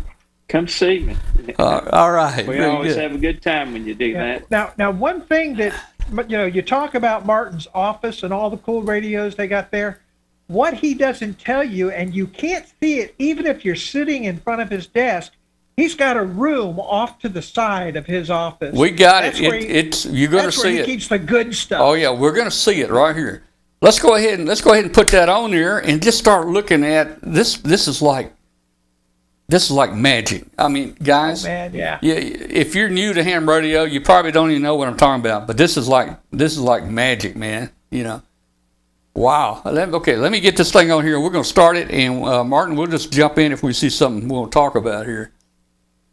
see me. All right. We Very always good. have a good time when you do that. Now, one thing that you talk about Martin's office and all the cool radios they got there. What he doesn't tell you, and you can't see it, even if you're sitting in front of his desk. He's got a room off to the side of his office. We got it. That's where You're going to That's where see he it. keeps the good stuff. Oh yeah, we're going to see it right here. Let's go ahead and put that on there and just start looking at this. This is like magic. I mean, guys. Oh, man, yeah. If you're new to ham radio, you probably don't even know what I'm talking about. But this is like magic, man. Wow. Let me get this thing on here. We're going to start it, and Martin, we'll just jump in if we see something we'll talk about here.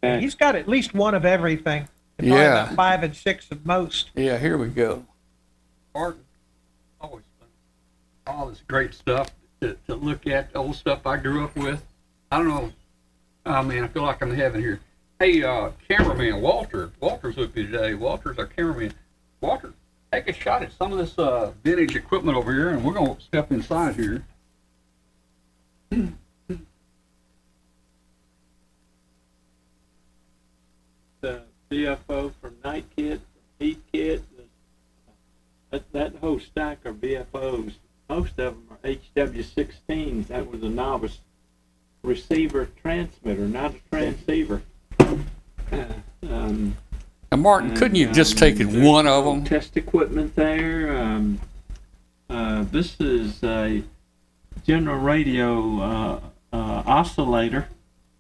He's got at least one of everything. Probably Yeah. about 5 and 6 of most. Yeah, here we go. Martin, always fun. All this great stuff to look at, old stuff I grew up with. I don't know. Oh, man, I feel like I'm in heaven here. Hey, cameraman, Walter's with you today. Walter's our cameraman. Walter, take a shot at some of this vintage equipment over here, and we're going to step inside here. The BFO from Night Kit, from Heat Kit, that whole stack are BFOs. Most of them are HW16s. That was a novice receiver transmitter, not a transceiver. And Martin, couldn't you have just taken one of them? Test equipment there. This is a general radio oscillator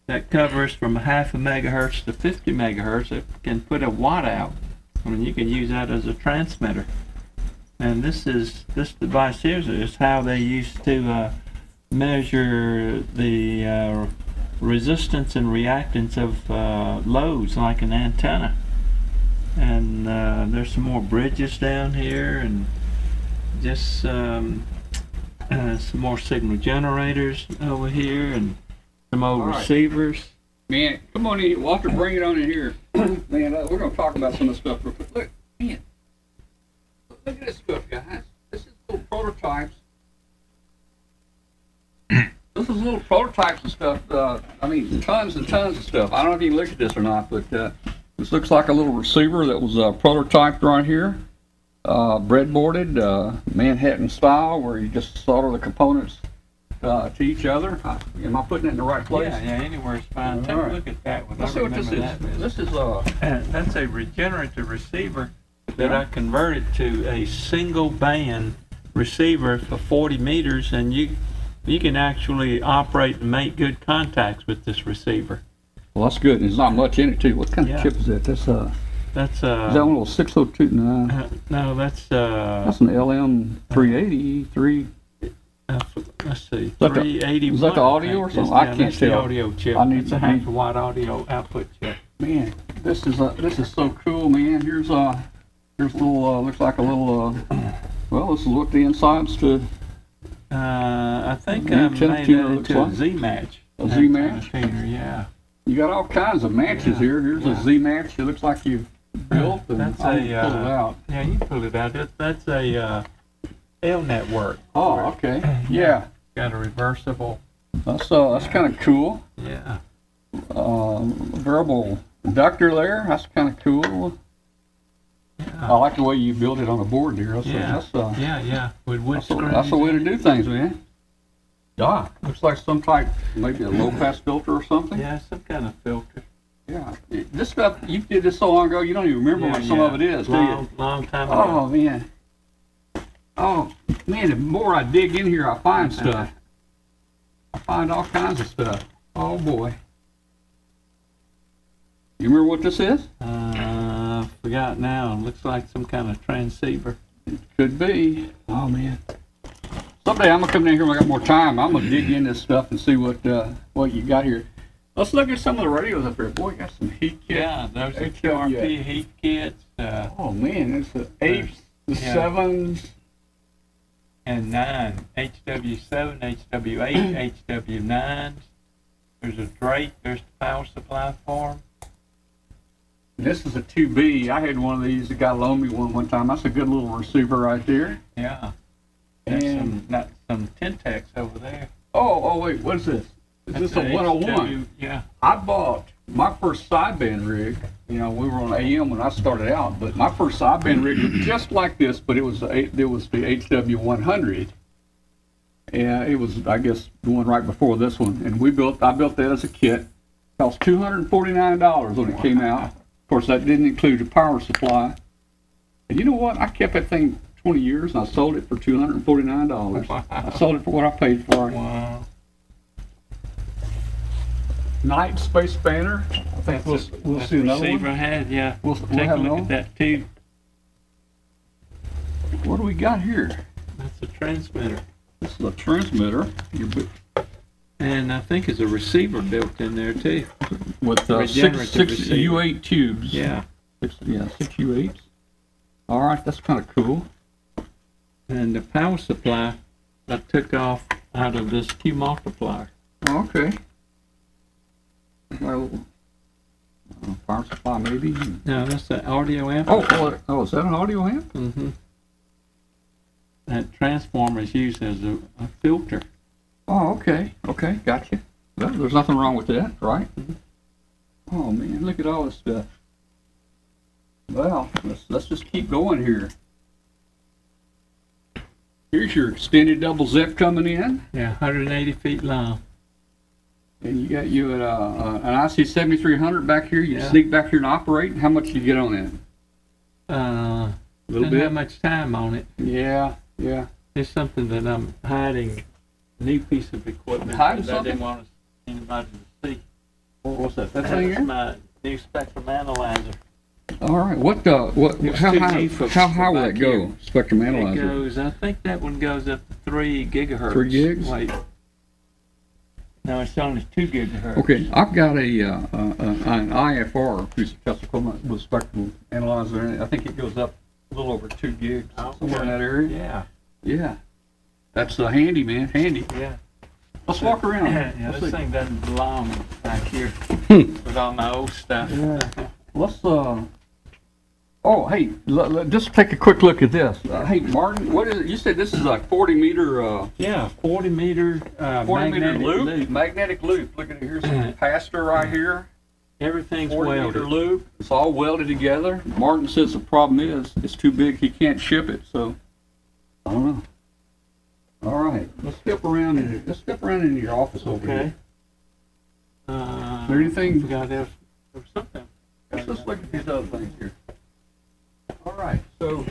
that covers from 0.5 megahertz to 50 megahertz. It can put a watt out. I mean, you can use that as a transmitter. And this device here is how they used to measure the resistance and reactance of loads like an antenna. And there's some more bridges down here, and just some more signal generators over here, and some old receivers. Man, come on in. Walter, bring it on in here. Man, we're going to talk about some of the stuff real quick. Look, man. Look at this stuff, guys. This is little prototypes. This is little prototypes and stuff. I mean, tons and tons of stuff. I don't know if you can look at this or not, but this looks like a little receiver that was prototyped right here. Breadboarded, Manhattan style, where you just solder the components to each other. Am I putting it in the right place? Yeah, anywhere is fine. Take a look at that one. Let's see what this is. This is That's a regenerative receiver that I converted to a single band receiver for 40 meters, and you you can actually operate and make good contacts with this receiver. Well, that's good. There's not much in it, too. What kind of Yeah. chip is that? That's That's is that one of those 602? No, no, that's that's an LM380. let's see, that the- 381. is that the audio or something? I can't that's the tell. audio chip. I need It's a to- half watt audio output chip. Man, this is so cool, man. Here's a little looks like a little well, this is what the insides to I think Yeah, I made 10 it tuner into looks a like. Z-match. A Z-match? Tuner, yeah. you got all kinds of matches here. Here's a Z match. It looks like you built and That's I'll a, pull it out. Yeah, you can pull it out. That's a L network. Oh, okay. Yeah. Got a reversible. That's kind of cool. Yeah. Variable inductor there. That's kind of cool. I like the way you built it on the board there. That's Yeah. With wood that's the way to do things, man. Yeah. Looks like some type, maybe a low pass filter or something. Yeah, some kind of filter. Yeah. This stuff, you did this so long ago, you don't even remember what some of it is, do you? Long time ago. Oh, man. Oh, man, the more I dig in here, I find stuff. I find all kinds of stuff. Oh, boy. You remember what this is? Forgot now. Looks like some kind of transceiver. Could be. Oh, man. Someday I'm going to come down here when I got more time. I'm going to dig in this stuff and see what you got here. Let's look at some of the radios up here. Boy, you got some heat kits. Yeah, those are HW. QRP heat kits. Oh, man, there's the 8s, the Yeah. 7s. And 9. HW7, HW8, HW9s. There's a Drake. There's the power supply for 'em. This is a 2B. I had one of these. The guy loaned me one time. That's a good little receiver right there. Yeah. There's And some Tentex over there. oh, wait, what is this? Is this a 101? Yeah. I bought my first sideband rig. You know, we were on AM when I started out, but my first sideband rig was just like this, but it was the HW100. And it was, I guess, the one right before this one. And I built that as a kit. It cost $249 when it came out. Of course, that didn't include the power supply. And you know what? I kept that thing 20 years and I sold it for $249. Wow. I sold it for what I paid for it. Wow. Night Space Spanner. I think we'll That's see the another receiver one. I had, yeah. We'll Take have a look another at that too. What do we got here? That's a transmitter. This is a transmitter. And I think there's a receiver built in there too. With Regenerative six receiver. U8 tubes. Yeah. Six U8s. All right, that's kind of cool. And the power supply I took off out of this Q multiplier. Okay. Well, power supply maybe. No, that's the audio amp. Oh, is that an audio amp? Mm-hmm. That transformer is used as a filter. Oh, okay. Okay, gotcha. Well, there's nothing wrong with that, right? Mhm. Oh man, look at all this stuff. Well, let's just keep going here. Here's your extended double zip coming in, Yeah, 180 feet long. and you got an IC 7300 back here. You Yeah. sneak back here and operate. How much you get on it? A little Didn't bit? have much time on it. Yeah. It's something that I'm hiding. New piece of equipment Hiding that I didn't something? want anybody to see. What's that? That thing That's here? my new spectrum analyzer. All right. What? It's How too high? deep for- How high for will back it go? here. Spectrum It analyzer. goes, I think that one goes up to 3 gigahertz. 3 gigs? Wait. No, it's only 2 gigahertz. Okay, I've got an IFR piece of test equipment with spectrum analyzer in it. I think it goes up a little over 2 gigs, somewhere in that area. Yeah, Yeah. That's handy, man. Handy. yeah. Let's walk around. Yeah, Let's this see. thing doesn't belong back here with all my old stuff. Let's oh, hey, just take a quick look at this. Hey, Martin, what is it? You said this is a 40 meter, Yeah, 40 meter 40 meter magnetic loop? Magnetic loop. Look at it. Here's a capacitor right here. Everything's 40 meter welded. loop. It's all welded together. Martin says the problem is it's too big. He can't ship it. So I don't know. All right, let's step around in your office over Okay. here. Is there anything- Forgot there was something. Let's just look at these other things here. All right, so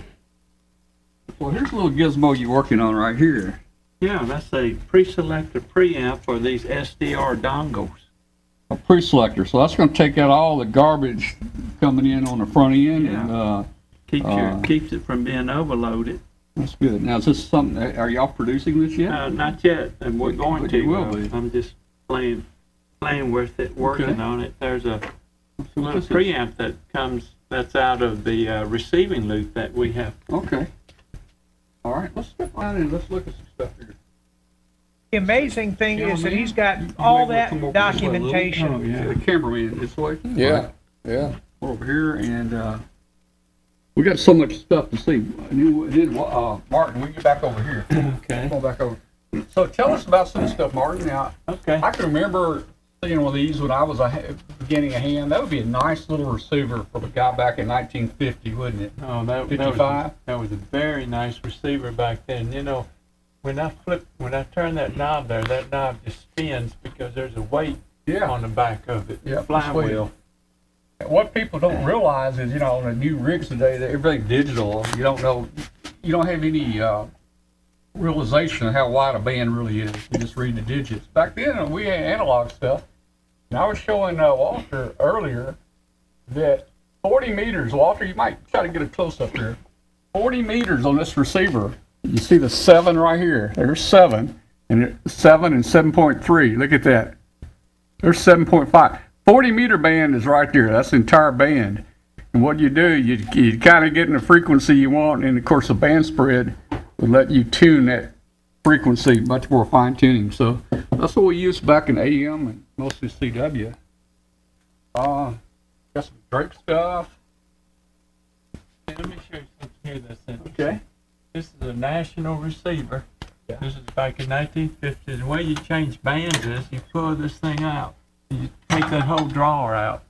here's a little gizmo you're working on right here. Yeah, that's a pre-selected preamp for these SDR dongles. A pre-selector. So that's going to take out all the garbage coming in on the front end. Yeah. And, Keeps it from being overloaded. that's good. Now, is this something, are y'all producing this yet? Not yet, and we're going But to. you will be. I'm just playing with it, working Okay. on it. There's a So little this is- preamp that's out of the receiving loop that we have. Okay. All right, let's step around and let's look at some stuff here. The amazing thing Yeah, is that man. he's got You all may want to come that over this way a little. documentation. Oh, yeah. The cameraman this way. Yeah. We're over here, and we got so much stuff to see. Martin, we get back over here. Okay. Come on back over. So tell us about some stuff, Martin. Now, Okay. I can remember seeing one of these when I was beginning a hand. That would be a nice little receiver for the guy back in 1950, wouldn't it? Oh, that 55? that was a very nice receiver back then. You know, when I turn that knob there, that knob just spins because there's a weight on the back of it. Yeah, Flywheel. What people don't realize is, on the new rigs today, that everything's digital. You don't have any realization of how wide a band really is. You just read the digits. Back then, we had analog stuff. And I was showing Walter earlier that 40 meters, Walter, you might try to get a close-up here. 40 meters on this receiver. You see the 7 right here. There's 7. And 7 and 7.3. Look at that. There's 7.5. 40-meter band is right there. That's the entire band. And what you do, you kind of get in the frequency you want, and of course the band spread will let you tune that frequency, much more fine tuning. So that's what we used back in AM and mostly CW. Got some Drake stuff. Let me show you something here that's interesting. Okay. This is a national receiver. Yeah. This is back in 1950s. The way you change bands is you pull this thing out. You take that whole drawer out.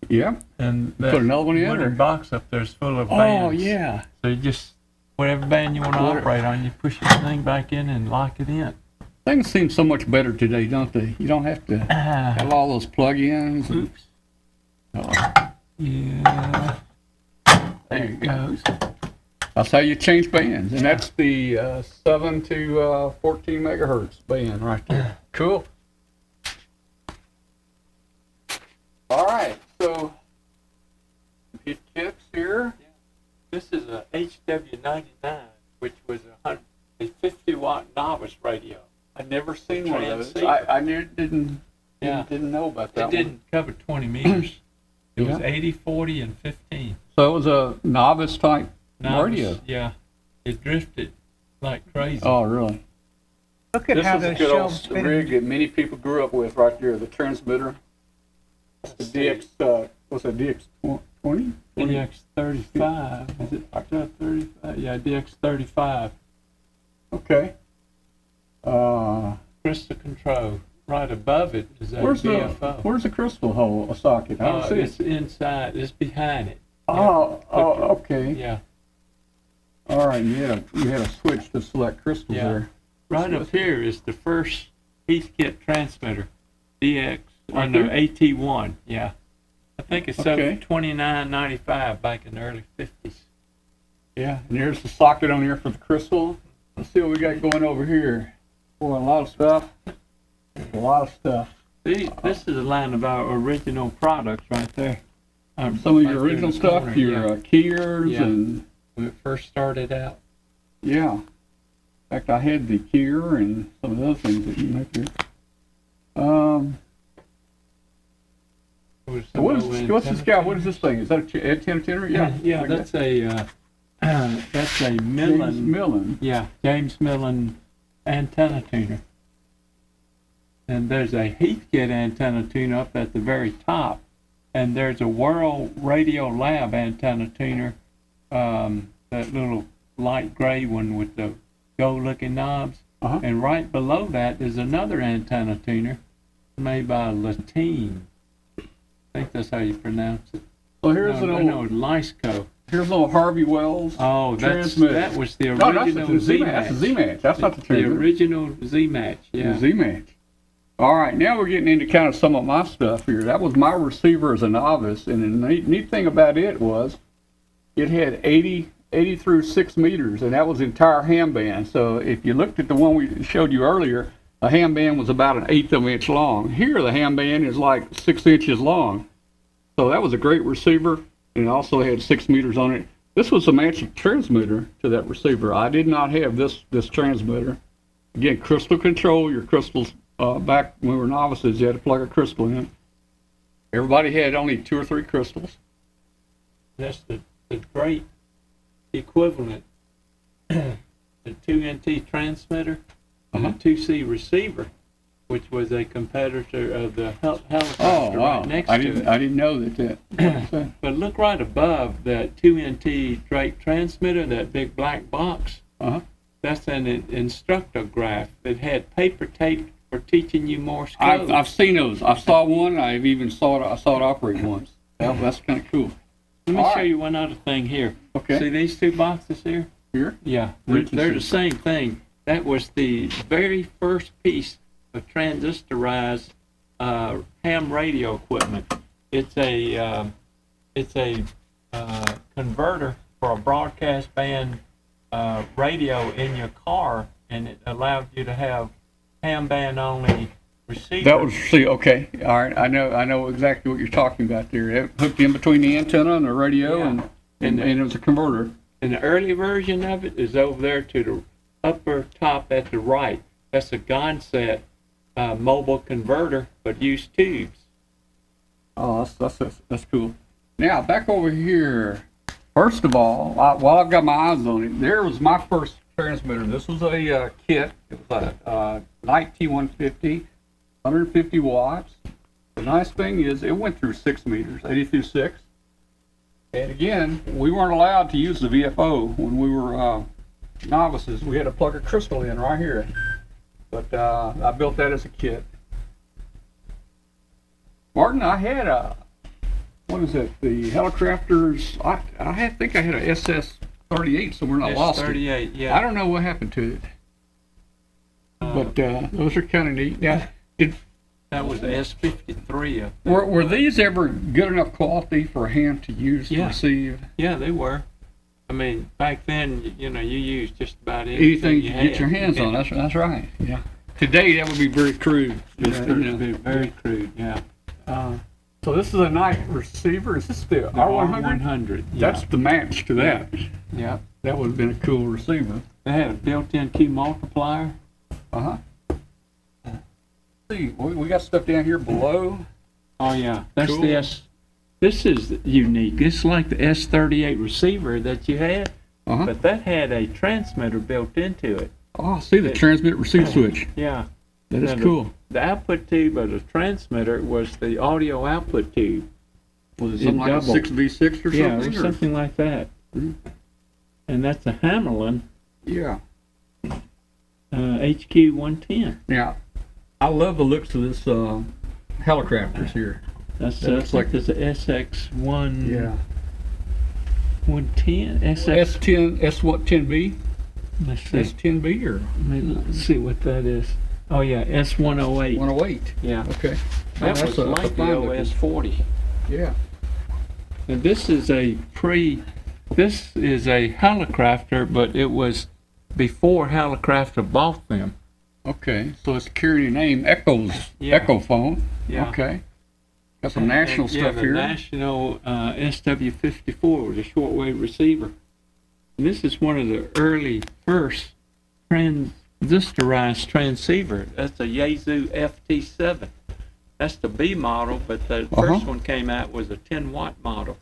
Yeah. And Put another one in, wooden or? box up there is full of Oh, bands. yeah. So you just, whatever band you want to operate on, you push the thing back in and lock it in. Things seem so much better today, don't they? You don't have to have all those plug-ins. and- Oops. Yeah. There you go. That's how you change bands, and that's the 7 to 14 megahertz band right there. Cool. All right, so hit kits here. This is a HW99, which was a 50-watt novice radio. I've never seen one of those. Transceiver. I didn't Yeah. know about that It didn't cover 20 meters. It was Yeah. 80, 40, and 15. one. So it was a novice type Novice, radio. Yeah. It drifted like crazy. Oh, really? Look at This how is a those good old shelves spin. rig that many people grew up with right there, the transmitter. The DX, what's that, DX20? DX35. Is it 35? Yeah, DX35. Okay. Crystal control. Right above it is a Where's DFO. the crystal hole socket? I don't see It's it. inside. It's behind it. Oh, okay. Yeah. All right, you had a switch to select crystals Yeah. there. Right up here is the first Heathkit transmitter. DX. Right No, there? AT1. Yeah. I think it's Okay. $29.95 back in the early 50s. Yeah, and there's the socket on here for the crystal. Let's see what we got going over here. Boy, a lot of stuff. A lot of stuff. See, this is a line of our original products right there. Some of your original stuff, your keyers Yeah. and when it first started out. yeah. In fact, I had the keyer and some of the other things that you make here. What's this guy? What is this thing? Is that a antenna tuner? Yeah, like that's that. that's a James Millen. Millen. Yeah, James Millen antenna tuner. And there's a Heathkit antenna tuner up at the very top, and there's a World Radio Lab antenna tuner, that little light gray one with the gold-looking knobs. Uh-huh. And right below that is another antenna tuner made by Latine. I think that's how you pronounce it. So here's no, an no, old, Lysco. here's a little Harvey Wells. Oh, transmitter. that was the No, that's original the Z-Match. That's the Z-Match. That's not the The transmitter. original Z-Match, yeah. The Z-Match. All right, now we're getting into kind of some of my stuff here. That was my receiver as a novice, and the neat thing about it was it had 80 80 through 6 meters, and that was the entire ham band. So if you looked at the one we showed you earlier, a ham band was about 1/8 of an inch long. Here, the ham band is like 6 inches long. So that was a great receiver, and it also had 6 meters on it. This was a matching transmitter to that receiver. I did not have this transmitter. Again, crystal control. Your crystals, back when we were novices, you had to plug a crystal in. Everybody had only 2 or 3 crystals. That's the great equivalent. The 2NT transmitter and a 2C receiver, which was a competitor of the helicopter right next to it. I didn't know that. But look right above that 2NT Drake transmitter, that big black box. That's an instructograph that had paper tape for teaching you Morse code. I've seen those. I saw one. I've even saw it operate once. That's kind of cool. Let me show you one other thing here. Okay. See these 2 boxes here? Here? Yeah, they're the same thing. That was the very first piece of transistorized ham radio equipment. It's a converter for a broadcast band radio in your car, and it allowed you to have ham band only receiver. That was okay. All right, I know exactly what you're talking about there. It hooked in between the antenna and the radio, Yeah. and it was a converter. And the early version of it is over there to the upper top at the right. That's a Gonset mobile converter, but used tubes. Oh, that's cool. Now back over here. First of all, while I've got my eyes on it, there was my first transmitter. This was a kit. It was a Knight T150, 150 watts. The nice thing is it went through 6 meters, 80 through 6. And again, we weren't allowed to use the VFO when we were novices. We had to plug a crystal in right here. But I built that as a kit. Martin, I had what is it? The Helicrafters. I think I had a SS-38 somewhere, and I lost it. S38, yeah. I don't know what happened to it. But those are kind of neat. Now, That was the S53. were these ever good enough quality for a ham to use to Yeah. receive? Yeah, they were. I mean, back then, you used just about anything Anything you you had. get your hands on. That's right. Yeah. Today that would be very crude. Yeah, Just, it would be very crude, yeah. So this is a Knight receiver. Is this the The R100? R100, yeah. That's the match to that. Yeah. That would have been a cool receiver. They had a built-in key multiplier. See, we got stuff down here below. Oh, yeah. That's Cool. the S. This is unique. It's like the S38 receiver that you had, but that had a transmitter built into it. Oh, see the transmit receive switch. Yeah. That is Now, cool. The output tube of the transmitter was the audio output tube. Was it It something like a doubled. 6v6 or Yeah, it something? was or- something like that. And that's a Hammerlin Yeah. HQ110. Now, I love the looks of this Helicrafters here. That's That looks like like- there's a SX1 Yeah. 110 SX. S10, S10B? Let's see. S10B or Let's see what that is. Oh yeah, S108. 108? Yeah, Okay. that That's was a like the fine looking- OS40. Yeah. And this is a Helicrafter, but it was before Helicrafter bought them. Okay. So it's carrying the name Echo's Yeah. Echo phone. Yeah. Okay. Got some national Yeah, stuff the here. National SW54 with a shortwave receiver. And this is one of the early first transistorized transceiver. That's a Yaesu FT7. That's the B model, but the first one came out was a 10-watt model.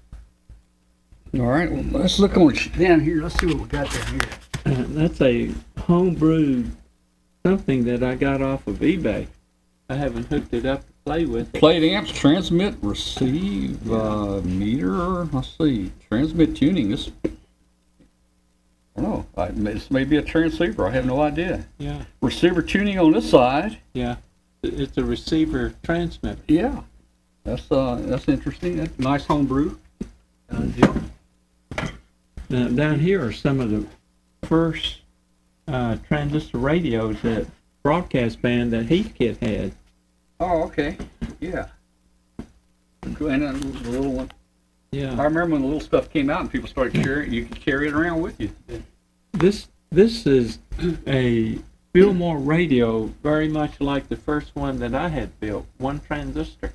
All right. Well, let's look on down here. Let's see what we got down here. That's a homebrew something that I got off of eBay. I haven't hooked it up to play with it. Plate amps, transmit, receive, meter. Let's see. Transmit tuning. This. I don't know. This may be a transceiver. I have no idea. Yeah, Receiver tuning on this side. yeah. It's a receiver transmitter. Yeah. That's interesting. That's a nice homebrew. Now, down here are some of the first transistor radios that broadcast band that Heathkit had. Oh, okay. Yeah. And then the little one. Yeah. I remember when the little stuff came out and people started carrying. You could carry it around with you. This is a Fillmore radio, very much like the first one that I had built, one transistor.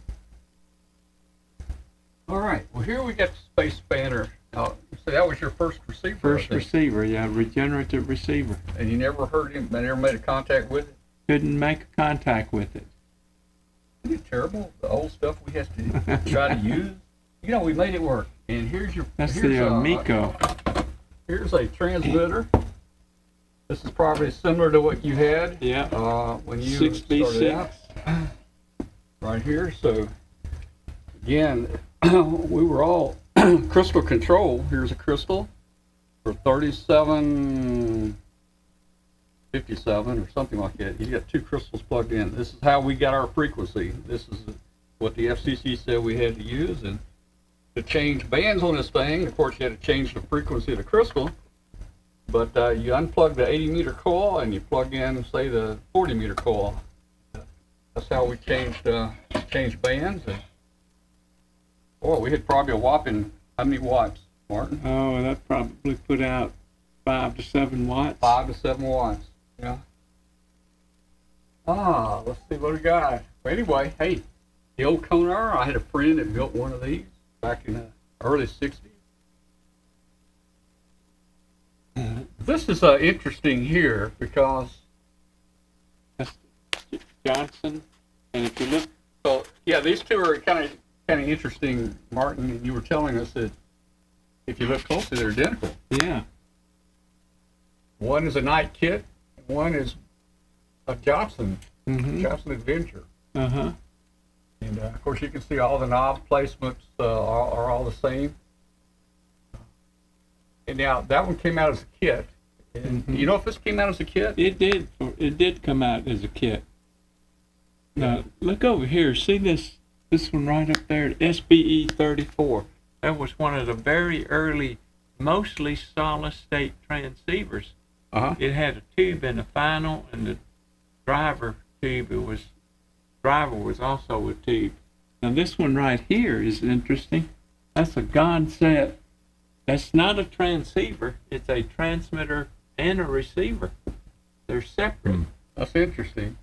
All right. Well, here we got the space spanner. Now, so that was your first receiver. First I think. receiver, yeah, regenerative receiver. And you never heard him, never made a contact with it? Couldn't make contact with it. Isn't it terrible? The old stuff we have to try to use. You know, we made it work. And here's your. That's here's the Miko. Here's a transmitter. This is probably similar to what you had. Yeah. When you started out. Right here. So again, we were all crystal control. Here's a crystal for 3757 or something like that. You got two crystals plugged in. This is how we got our frequency. This is what the FCC said we had to use. And to change bands on this thing, of course, you had to change the frequency of the crystal. But you unplug the 80-meter coil and you plug in, say, the 40-meter coil. That's how we changed bands. And boy, we had probably a whopping, how many watts, Martin? Oh, that probably put out 5 to 7 watts. 5 to 7 watts. Yeah. Let's see what we got. But anyway, hey, the old Konar, I had a friend that built one of these back in the early 60s. This is interesting here because That's Johnson. And if you look, so yeah, these two are kind of interesting, Martin. And you were telling us that if you look closely, they're identical. yeah, One is a night kit, and one is a Johnson mm-hmm. Johnson Adventure. Uh-huh. And of course, you can see all the knob placements are all the same. And now that one came out as a kit. And Mhm. you know if this came out as a kit? It did come out as a kit. Now, look over here. See this one right up there, SBE 34. That was one of the very early, mostly solid-state transceivers. Uh-huh. It had a tube in the final, and the driver tube, driver was also a tube. Now, this one right here is interesting. That's a GON set. That's not a transceiver. It's a transmitter and a receiver. They're separate. That's interesting.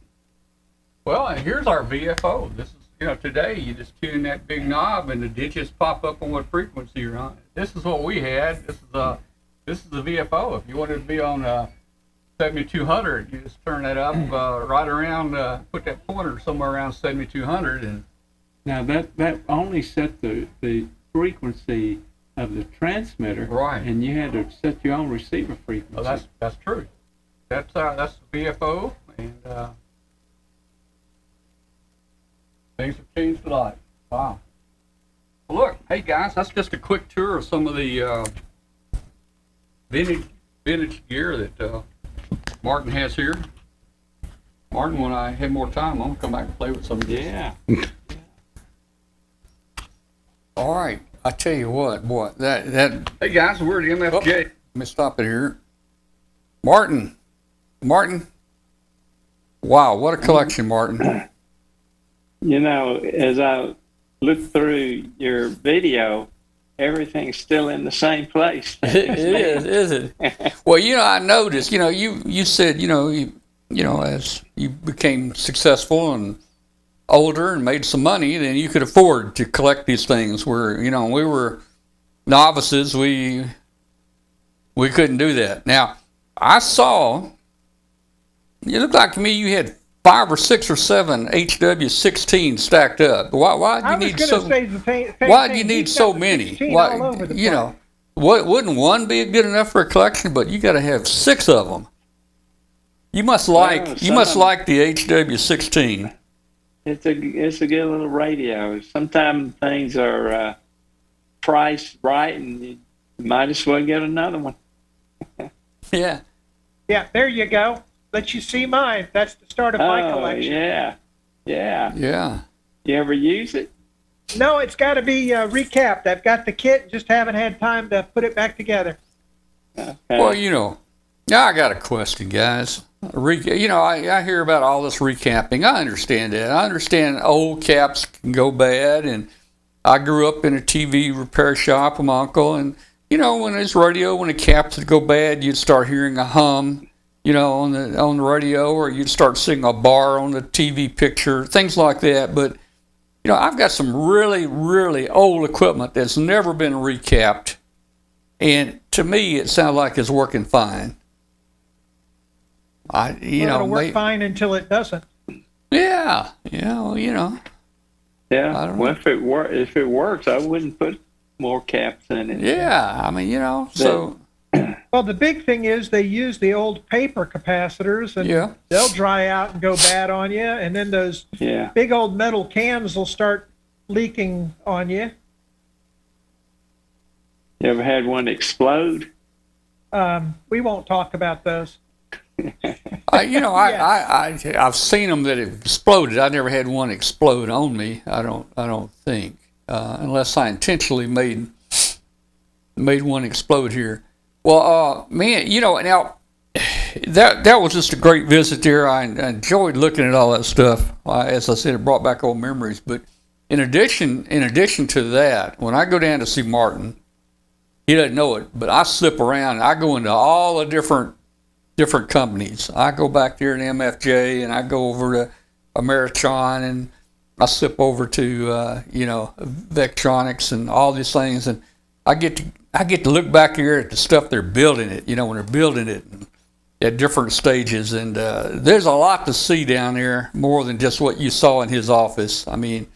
Well, and here's our VFO. This is, today you just tune that big knob and the digits pop up on what frequency you're on. This is what we had. This is the VFO. If you wanted to be on 7200, you just turn that up right around, put that pointer somewhere around 7200, and Now, that only set the frequency of the transmitter, right. and you had to set your own receiver frequency. Well, that's true. That's the VFO, and things have changed a lot. Wow. Well, look, hey guys, that's just a quick tour of some of the vintage gear that Martin has here. Martin, when I have more time, I'm gonna come back and play with some of these. Yeah. All right, I tell you what, boy, that. Hey guys, we're at MFJ. Let me stop it here. Martin. Wow, what a collection, Martin. As I look through your video, everything's still in the same place. It is it? Well, I noticed. You said, as you became successful and older and made some money, then you could afford to collect these things. Where we were novices, we couldn't do that. Now, I saw. You looked like to me you had 5 or 6 or 7 HW16 stacked up. Why do you need so? Why do you need so many? Why, wouldn't one be good enough for a collection? But you got to have 6 of them. You must like the HW16. It's a good little radio. Sometimes things are priced right, and you might as well get another one. Yeah. Yeah, there you go. Let you see mine. That's the start of my collection. Yeah. You ever use it? No, it's got to be recapped. I've got the kit, just haven't had time to put it back together. Okay. Well, now I got a question, guys. I hear about all this recapping. I understand that. I understand old caps can go bad, and I grew up in a TV repair shop with my uncle, and when there's radio, when the caps would go bad, you'd start hearing a hum, on the radio, or you'd start seeing a bar on the TV picture, things like that. But I've got some really, really old equipment that's never been recapped, and to me, it sounds like it's working fine. It'll work fine until it doesn't. Yeah, well, Yeah. I don't Well, know. if it works, I wouldn't put more caps in it. Yeah, I mean, so. Well, the big thing is they use the old paper capacitors, and Yeah. they'll dry out and go bad on you, and then those Yeah. big old metal cans will start leaking on you. You ever had one explode? We won't talk about those. I've seen them that have exploded. I never had one explode on me. I don't think, unless I intentionally made one explode here. Well, man, now that was just a great visit there. I enjoyed looking at all that stuff. As I said, it brought back old memories. But in addition to that, when I go down to see Martin, he doesn't know it, but I slip around and I go into all the different companies. I go back there to MFJ, and I go over to Ameritron, and I slip over to Vectronics and all these things, and I get to look back here at the stuff they're building it. When they're building it at different stages, and there's a lot to see down there, more than just what you saw in his office. I mean,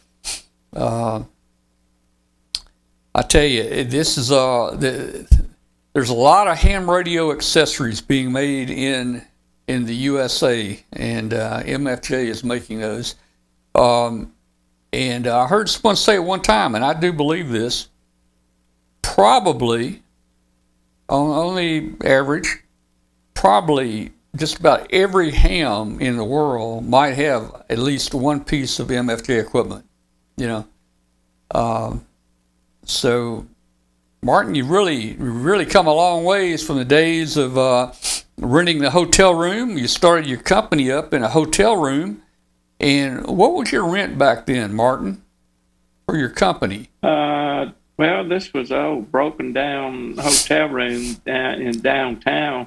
I tell you, this is there's a lot of ham radio accessories being made in the USA, and MFJ is making those. And I heard someone say at one time, and I do believe this, probably, on the average, probably just about every ham in the world might have at least one piece of MFJ equipment, So, Martin, you really come a long ways from the days of renting the hotel room. You started your company up in a hotel room. And what was your rent back then, Martin, for your company? Well, this was an old broken down hotel room down in downtown.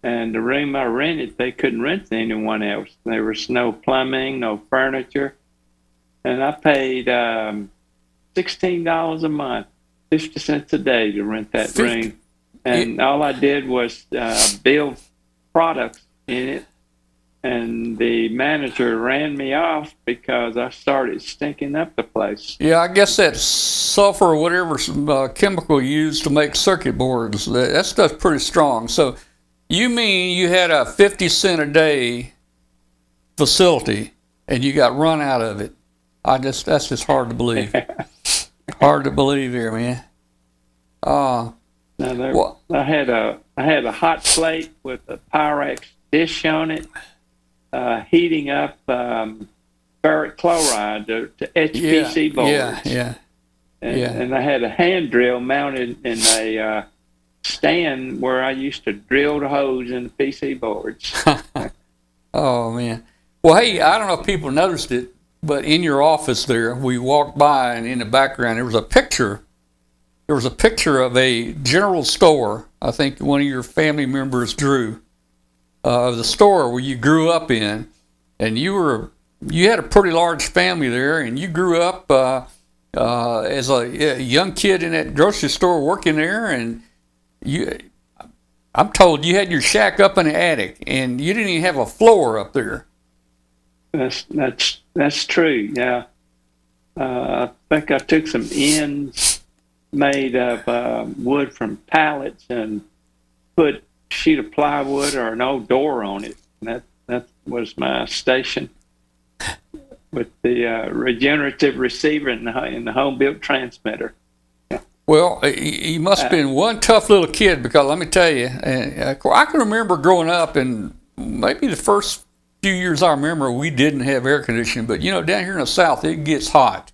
And the room I rented, they couldn't rent to anyone else. There was no plumbing, no furniture. And I paid $16 a month, 50 cents a day to rent that room. And all I did was build products in it. And the manager ran me off because I started stinking up the place. Yeah, I guess that sulfur or whatever chemical used to make circuit boards, that stuff's pretty strong. So you mean you had a 50 cent a day facility and you got run out of it? That's just hard to believe. Hard to believe here, man. I had a hot plate with a Pyrex dish on it, heating up ferric chloride to etch PC boards. And I had a hand drill mounted in a stand where I used to drill the holes in the PC boards. Oh, man. Well, hey, I don't know if people noticed it, but in your office there, we walked by, and in the background there was a picture. There was a picture of a general store. I think one of your family members drew of the store where you grew up in, and you had a pretty large family there, and you grew up as a young kid in that grocery store working there, and I'm told you had your shack up in the attic, and you didn't even have a floor up there. That's true. Yeah, I think I took some ends made of wood from pallets and put a sheet of plywood or an old door on it. And that was my station with the regenerative receiver and the home built transmitter. Well, you must have been one tough little kid, because let me tell you, I can remember growing up, and maybe the first few years I remember we didn't have air conditioning, but down here in the South it gets hot,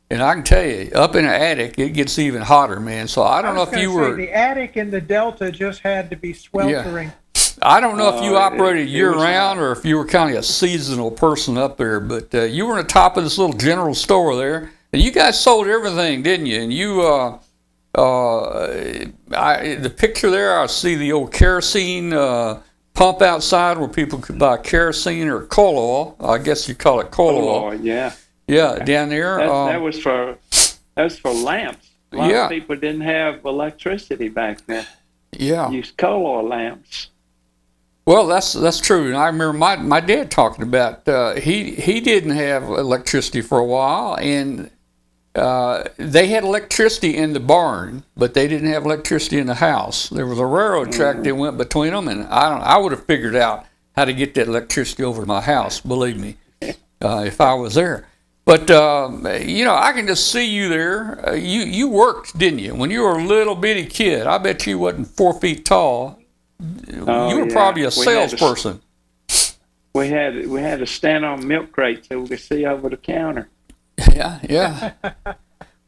and I can tell you, up in the attic it gets even hotter, man. So I don't know if you were the attic in the Delta just had to be sweltering. Yeah. I don't know if you operated year round or if you were kind of a seasonal person up there, but you were on the top of this little general store there. And you guys sold everything, didn't you? And you, the picture there, I see the old kerosene pump outside where people could buy kerosene or coal oil. I guess you call it coal oil. Yeah. Yeah, down there. That was for lamps. A lot Yeah. of people didn't have electricity back then. Yeah. Used coal oil lamps. Well, that's true. And I remember my dad talking about he didn't have electricity for a while, and they had electricity in the barn, but they didn't have electricity in the house. There was a railroad track that went between them, and I would have figured out how to get that electricity over to my house. Believe me, if I was there. But I can just see you there. You worked, didn't you? When you were a little bitty kid, I bet you wasn't 4 feet tall. Oh, You were yeah. probably a We had to- salesperson. We had to stand on milk crates so we could see over the counter. Yeah.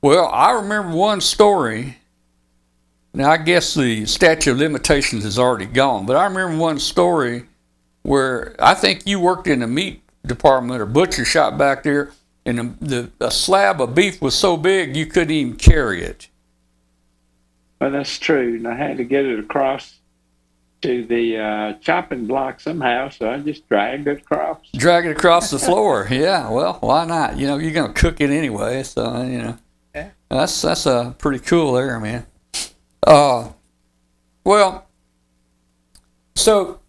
Well, I remember one story. Now, I guess the statute of limitations is already gone, but I remember one story where I think you worked in the meat department or butcher shop back there, and a slab of beef was so big you couldn't even carry it. Well, that's true. And I had to get it across to the chopping block somehow, so I just dragged it across. Drag it across the floor. Yeah, well, why not? You're going to cook it anyway, so, Yeah. That's pretty cool there, man. Well, so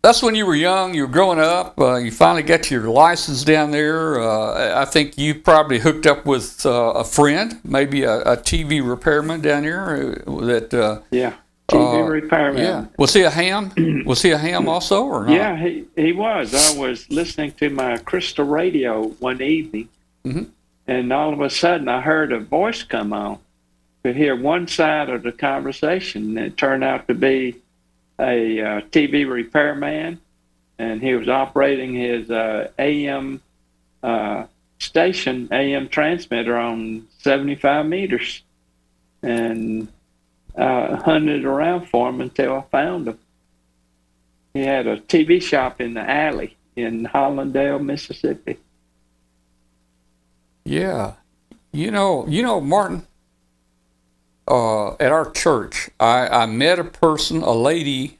that's when you were young, you were growing up, you finally got your license down there. I think you probably hooked up with a friend, maybe a TV repairman down there that... Yeah, TV repairman. Yeah. Was he a ham? Was he a ham also, or not? Yeah, he was. I was listening to my crystal radio one evening, and all of a sudden I heard a voice come on. Could hear one side of the conversation, and it turned out to be a TV repairman, and he was operating his AM station, AM transmitter on 75 meters, and hunted around for him until I found him. He had a TV shop in the alley in Hollandale, Mississippi. Yeah. You know, Martin, at our church, I met a lady,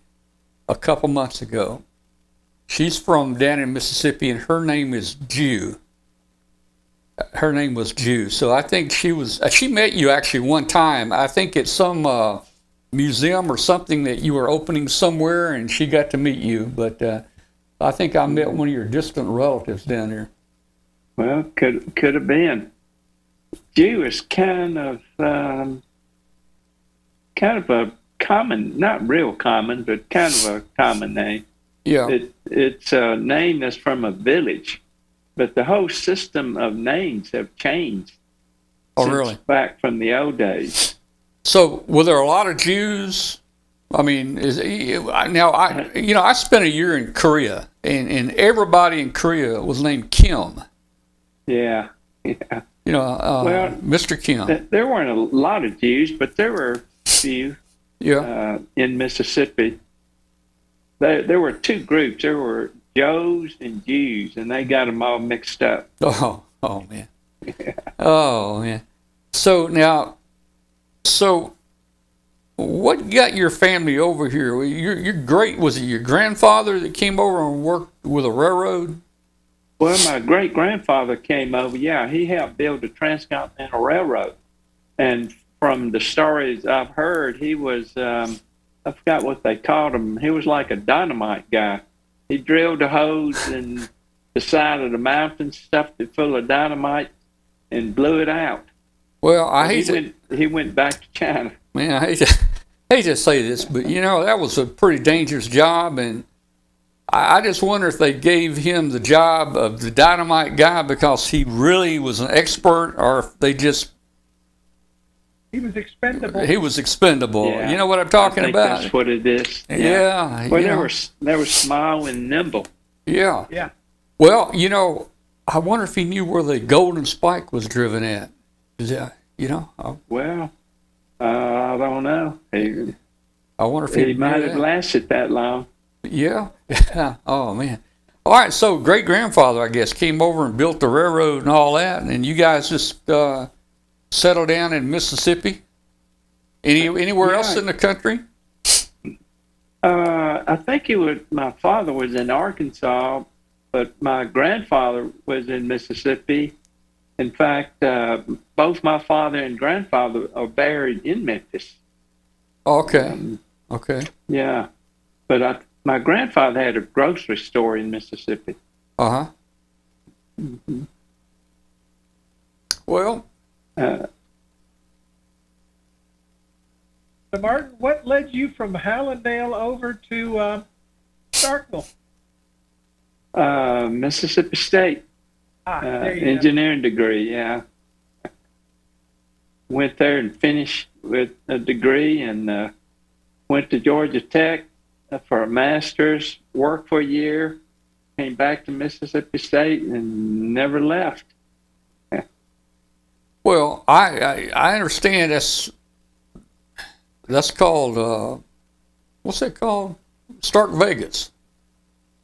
a couple months ago. She's from down in Mississippi, and her name is Jew. Her name was Jew. So I think she met you actually one time, I think at some museum or something that you were opening somewhere, and she got to meet you. But I think I met one of your distant relatives down there. Well, could have been. Jew is kind of a common, not real common, but kind of a common name. Yeah. It's a name that's from a village, but the whole system of names have changed. Oh, since really? Back from the old days. So, were there a lot of Jews? I mean, I spent a year in Korea, and everybody in Korea was named Kim. Yeah. Well, Mr. Kim. There weren't a lot of Jews, but there were a few Yeah. in Mississippi. There were two groups. There were Joes and Jews, and they got them all mixed up. Oh man. Oh man. So what got your family over here? You're great. Was it your grandfather that came over and worked with a railroad? Well, my great-grandfather came over. Yeah, he helped build the Transcontinental Railroad. And from the stories I've heard, he was, I forgot what they called him. He was like a dynamite guy. He drilled a hose in the side of the mountain, stuffed it full of dynamite, and blew it out. Well, He went back to China. Man, I hate to say this, but that was a pretty dangerous job, and I just wonder if they gave him the job of the dynamite guy because he really was an expert, or if they just He was expendable. he was expendable. Yeah, You know what I'm talking I think about? that's what it is. Yeah. Well, they were small and nimble. Yeah. Yeah. Well, I wonder if he knew where the golden spike was driven at. Well, I don't know. I wonder if He he might knew have that. lasted that long. Yeah. Oh man. All right, so great grandfather, I guess, came over and built the railroad and all that, and you guys just settled down in Mississippi. Anywhere else in the country? I think my father was in Arkansas, but my grandfather was in Mississippi. In fact, both my father and grandfather are buried in Memphis. Okay. Okay. Yeah, but my grandfather had a grocery store in Mississippi. Uh-huh. Mm-hmm. Well, So Martin, what led you from Hallandale over to Starkville? Mississippi State There you engineering degree. Yeah, went there and finished with a degree, and went to Georgia Tech for a master's. Worked for a year, came back to Mississippi State, and never left. well, I understand that's called what's that called? Stark Vegas.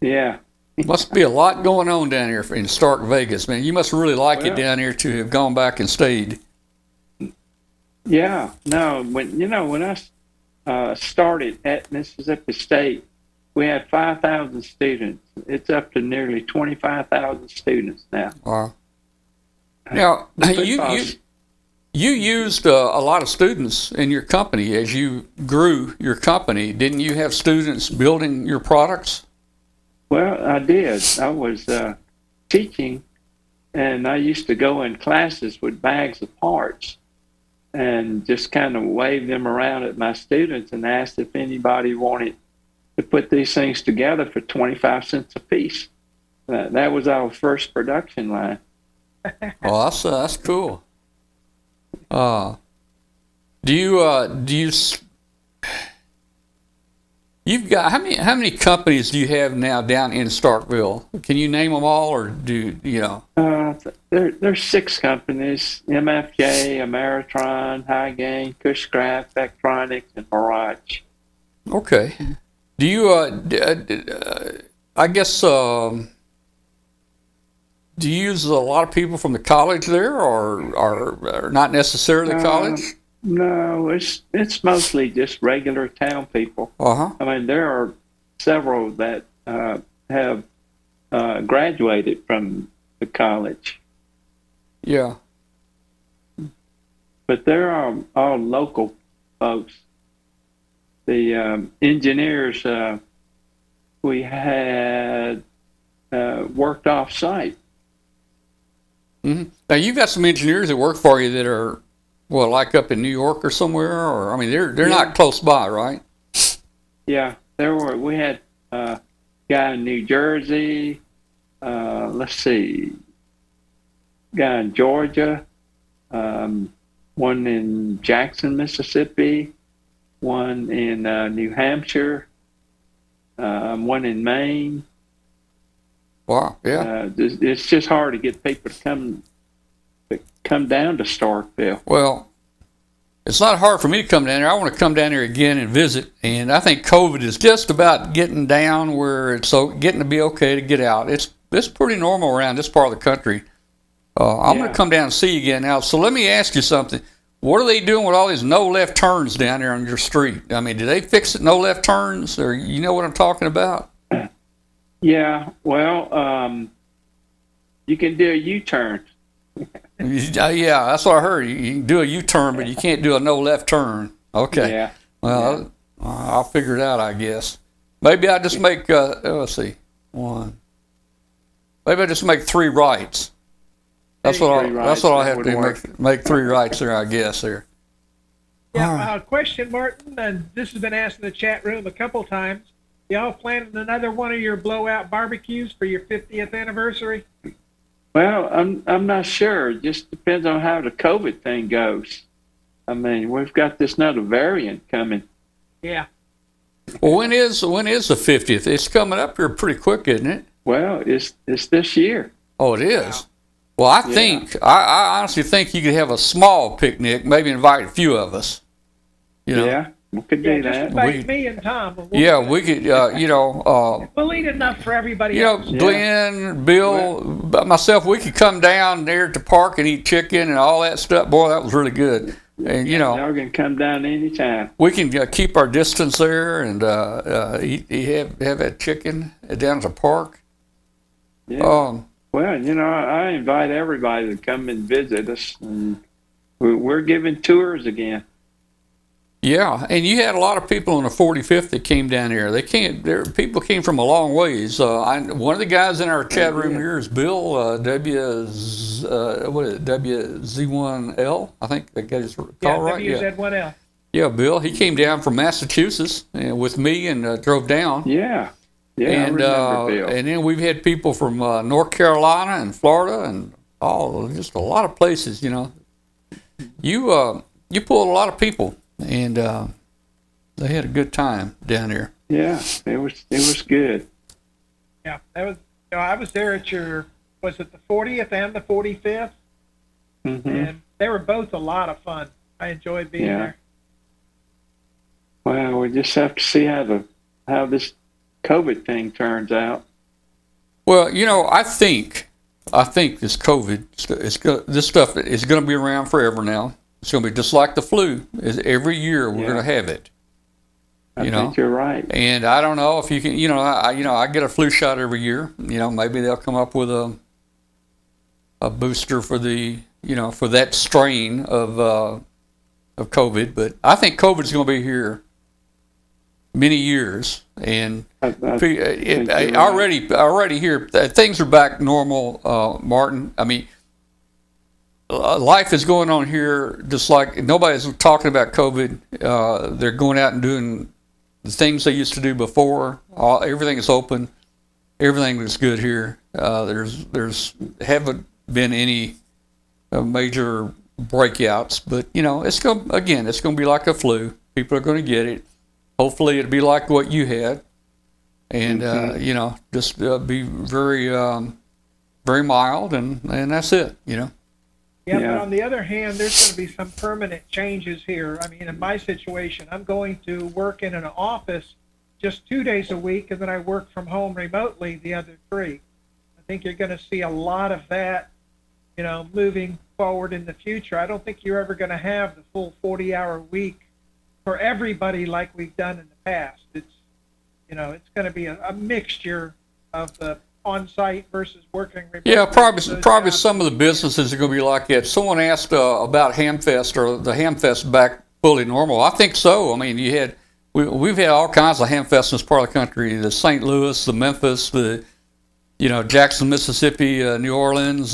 Yeah. Must be a lot going on down here in Stark Vegas, man. You must really like it Well- down here to have gone back and stayed. Yeah, no. When I started at Mississippi State, we had 5,000 students. It's up to nearly 25,000 students now. Now, you Because- used a lot of students in your company as you grew your company. Didn't you have students building your products? Well, I did. I was teaching, and I used to go in classes with bags of parts and just kind of wave them around at my students and asked if anybody wanted to put these things together for 25 cents a piece. That was our first production line. Oh, that's cool. Do you you've got how many companies do you have now down in Starkville? Can you name them all, or do you know? There's 6 companies: MFJ, Ameritron, High Gain, Cushcraft, Electronics, and Mirage. Okay. Do you I guess do you use a lot of people from the college there, or not necessarily college? No, it's mostly just regular town people. Uh-huh. I mean, there are several that have graduated from the college, Yeah. but they're all local folks. The engineers we had worked off site. Hmm. Now you've got some engineers that work for you that are, well, like up in New York or somewhere, or I mean, they're Yeah. not close by, right? Yeah, we had a guy in New Jersey. Let's see, guy in Georgia, one in Jackson, Mississippi, one in New Hampshire, one in Maine. Wow. Yeah. It's just hard to get people to come down to Starkville. Well, it's not hard for me to come down here. I want to come down here again and visit, and I think COVID is just about getting down where it's getting to be okay to get out. It's pretty normal around this part of the country. I'm going to come down and see you again now. So let me ask you something. What are they doing with all these no left turns down there on your street? I mean, do they fix it, no left turns, or you know what I'm talking about? Yeah, well, you can do a U-turn. Yeah, that's what I heard. You can do a U-turn, but you can't do a no left turn. Okay. Yeah. Well, I'll figure it out, I guess. Maybe I just make, let's see, 1. Maybe I just make 3 rights. That's what I have to do. Make 3 rights there, I guess. There. Yeah, question, Martin, and this has been asked in the chat room a couple times. Y'all planning another one of your blowout barbecues for your 50th anniversary? Well, I'm not sure. It just depends on how the COVID thing goes. I mean, we've got this another variant coming. Yeah. Well, when is the 50th? It's coming up here pretty quick, isn't it? Well, it's this year. Oh, it is. Well, I honestly think you could have a small picnic, maybe invite a few of us. You know? Yeah. We could Yeah, do just that. invite me and Tom. and we'll- Yeah, we could, We'll eat enough for everybody you know, else. Glenn, Bill, myself, we could come down there at the park and eat chicken and all that stuff. Boy, that was really good. And, Y'all can come down anytime. we can keep our distance there and have that chicken down at the park. Yeah. Um, Well, I invite everybody to come and visit us, and we're giving tours again. Yeah, and you had a lot of people on the 45th that came down here. People came from a long ways. One of the guys in our chat room here is Bill WZ1L. I think I got his call right. Yeah, WZ1L. yeah, Bill. He came down from Massachusetts with me and drove down. Yeah. Yeah, I and remember Bill. and then we've had people from North Carolina and Florida and just a lot of places. You pulled a lot of people. And they had a good time down there. Yeah, it was good. Yeah, that was. I was there at was it the 40th and the 45th? Mm-hmm. And they were both a lot of fun. I enjoyed being there. Well, we just have to see how this COVID thing turns out. Well, I think this COVID this stuff is going to be around forever now. It's going to be just like the flu. Every year we're going to have it. I think you're right. And I don't know if you can. I get a flu shot every year. Maybe they'll come up with a booster for for that strain of COVID. But I think COVID is going to be here many years. And I already here things are back normal. Martin, I mean. Life is going on here just like nobody's talking about COVID. They're going out and doing the things they used to do before. Everything is open. Everything is good here. There's haven't been any major breakouts, but it's going to be like a flu. People are going to get it. Hopefully, it'll be like what you had, and just be very very mild, and that's it. Yeah, but on the other hand, there's going to be some permanent changes here. I mean, in my situation, I'm going to work in an office just 2 days a week, and then I work from home remotely the other 3. I think you're going to see a lot of that, moving forward in the future. I don't think you're ever going to have the full 40-hour week for everybody like we've done in the past. It's going to be a mixture of the on-site versus working remotely. Yeah, probably some of the businesses are going to be like that. Someone asked about Hamfest, or the Hamfest back fully normal. I think so. I mean, we've had all kinds of Hamfests in this part of the country: the St. Louis, the Memphis, the Jackson, Mississippi, New Orleans,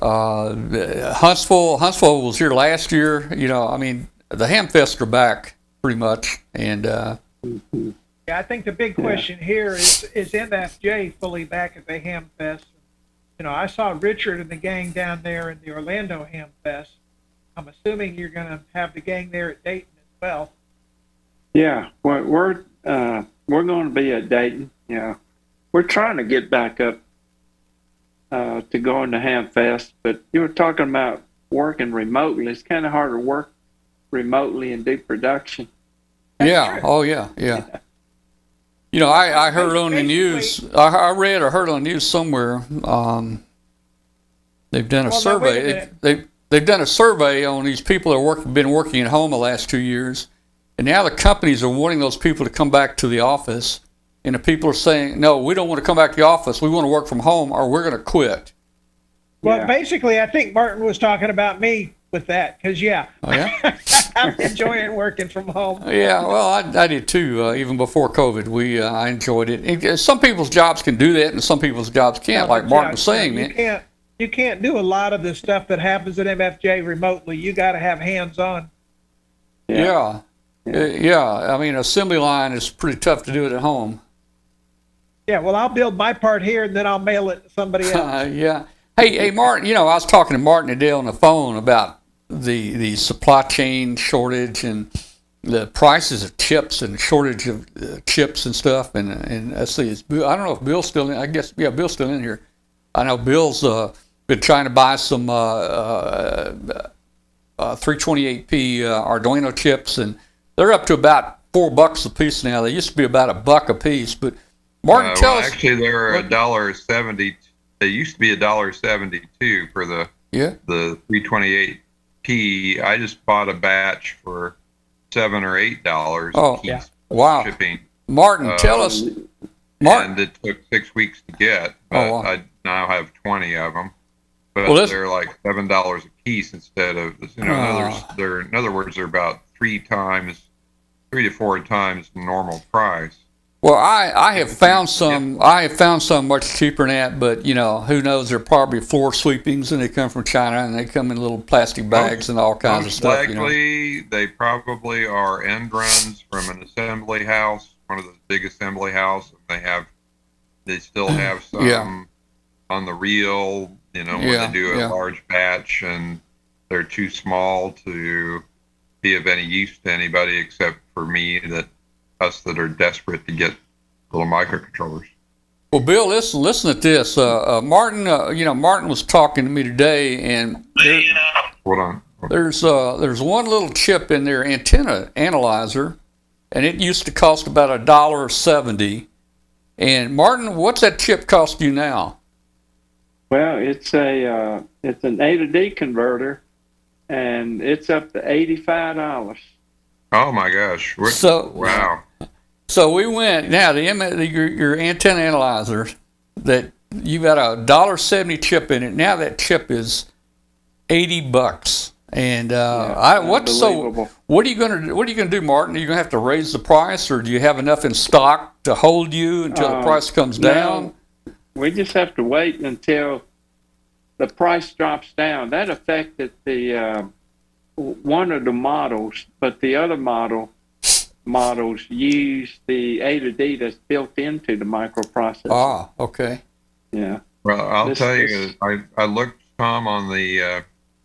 Huntsville. Huntsville was here last year. I mean, the Hamfests are back pretty much, and. Yeah, I think the big question here is MFJ fully back at the Ham Fest? I saw Richard and the gang down there in the Orlando Ham Fest. I'm assuming you're going to have the gang there at Dayton as well. Yeah, we're going to be at Dayton. Yeah, we're trying to get back up to going to Ham Fest, but you were talking about working remotely. It's kind of hard to work remotely and do production. Yeah. Oh, yeah. I heard on the news. I read or heard on the news somewhere. They've done a survey. They've done a survey on these people that have been working at home the last 2 years, and now the companies are wanting those people to come back to the office, and the people are saying, "No, we don't want to come back to the office. We want to work from home, or we're going to quit." Well, basically, I think Martin was talking about me with that, because Oh, yeah? I'm enjoying working from home. Yeah, well, I did too. Even before COVID, I enjoyed it. Some people's jobs can do that, and some people's jobs can't. Like Martin was saying, man. You can't do a lot of the stuff that happens at MFJ remotely. You got to have hands on. Yeah. I mean, assembly line is pretty tough to do it at home. Yeah, well, I'll build my part here, and then I'll mail it to somebody else. Yeah. Hey, Martin. I was talking to Martin today on the phone about the supply chain shortage and the prices of chips and shortage of chips and stuff. And let's see, I don't know if Bill's still in. I guess Bill's still in here. I know Bill's been trying to buy some 328p Arduino chips, and they're up to about $4 a piece now. They used to be about $1 a piece. But Martin, tell us. Actually, they're $1.70. They used to be $1.72 for the 328P. I just bought a batch for $7 or $8 a piece. Yeah. Wow. Shipping. Martin, tell us. Martin, and it took 6 weeks to get, but wow. I now have 20 of them. But Well, they're like $7 a piece instead of, in other words, they're about 3 to 4 times the normal price. Well, I have found some. I have found some much cheaper than that, but who knows? They're probably floor sweepings, and they come from China, and they come in little plastic bags and all kinds of stuff. Most likely, they probably are end runs from an assembly house, one of those big assembly houses. They still have some on the reel, when they do a large batch, and they're too small to be of any use to anybody except for us that are desperate to get little microcontrollers. Well, Bill, listen at this. Martin, Martin was talking to me today, and Hold on. there's one little chip in their antenna analyzer, and it used to cost about $1.70. And Martin, what's that chip cost you now? Well, it's an A to D converter, and it's up to $85. Oh my gosh! Wow! So we went now. Your antenna analyzer that you got a $1.70 chip in it. Now that chip is $80. And what are you gonna do, Martin? Are you gonna have to raise the price, or do you have enough in stock to hold you until the price comes down? We just have to wait until the price drops down. That affected the one of the models, but the other models use the A to D that's built into the microprocessor. Ah, okay. Yeah. Well, I'll tell you, I looked, Tom, on the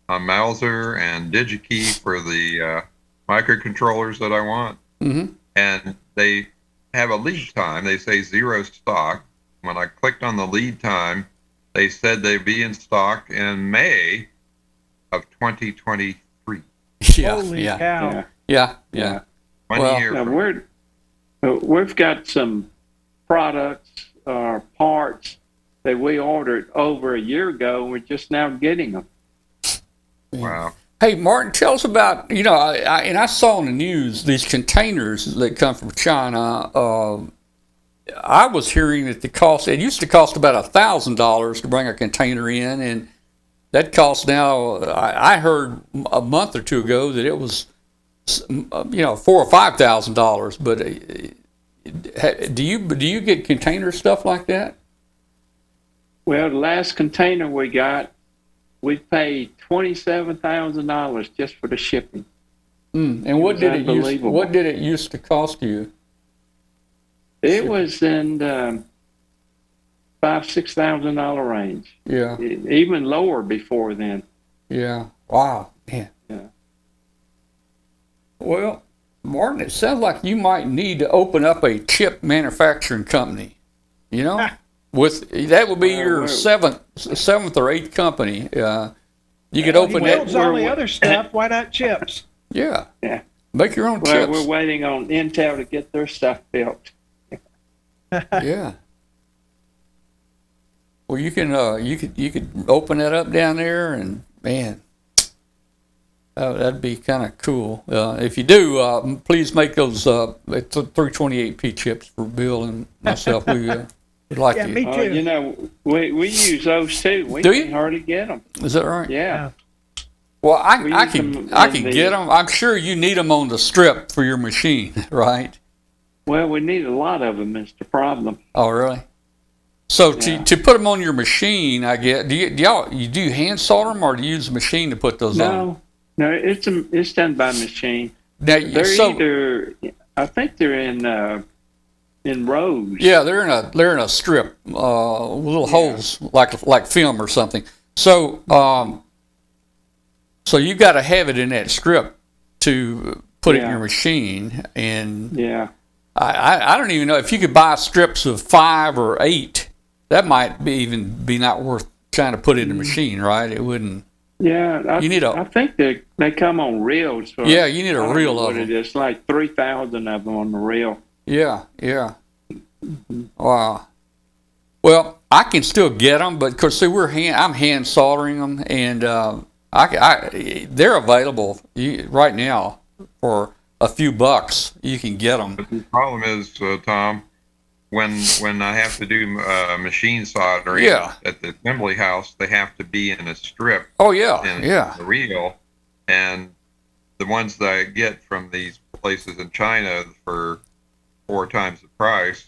on Mauser and DigiKey for the microcontrollers that I want, and they have a lead time. They say 0 stock. When I clicked on the lead time, they said they'd be in stock in May of 2023. Holy cow. Yeah. 1 year. Now we've got some products or parts that we ordered over a year ago, and we're just now getting them. Wow. Hey, Martin, tell us about, I saw in the news these containers that come from China. I was hearing that it used to cost about $1,000 to bring a container in, and that costs now, I heard a month or two ago that it was, $4,000 or $5,000. But do you get container stuff like that? Well, the last container we got, we paid $27,000 just for the shipping. And what did it used to cost you? It was in $5,000-$6,000 range. Yeah. Even lower before then. Yeah. Wow. Man. Yeah. Well, Martin, it sounds like you might need to open up a chip manufacturing company. That would be your seventh or eighth company. You could open that. Builds all the other stuff. Why not chips? Yeah. Yeah. Make your own Well, chips. we're waiting on Intel to get their stuff built. Yeah. Well, you could open that up down there, and man, that'd be kind of cool. If you do, please make those 328P chips for Bill and myself. We would like to. Me too. We use those too. We Do you? can hardly get them. Is that right? Yeah. Well, I use can them get them. I'm sure you need them on the strip for your machine, right? Well, we need a lot of them. Is the problem. Oh, really? So to put them on your machine, I get. Do you hand solder them, or do you use a machine to put those on? No, it's done by machine. Now, I think they're in rows. Yeah, they're in a strip, little holes like film or something. So so you got to have it in that strip to put it in your machine, and I don't even know if you could buy strips of 5 or 8. That might be not worth trying to put in the machine, right? It wouldn't. Yeah, You need I think they come on reels. So Yeah, you need a I don't reel know of what them. it is, like 3,000 of them on the reel. Yeah, yeah. Wow. Well, I can still get them, but of course, see, I'm hand soldering them, and they're available right now for a few bucks. You can get them. But the problem is, Tom, when I have to do machine soldering Yeah. at the assembly house, they have to be in a strip Oh yeah, in yeah. a reel, and the ones that I get from these places in China for 4 times the price,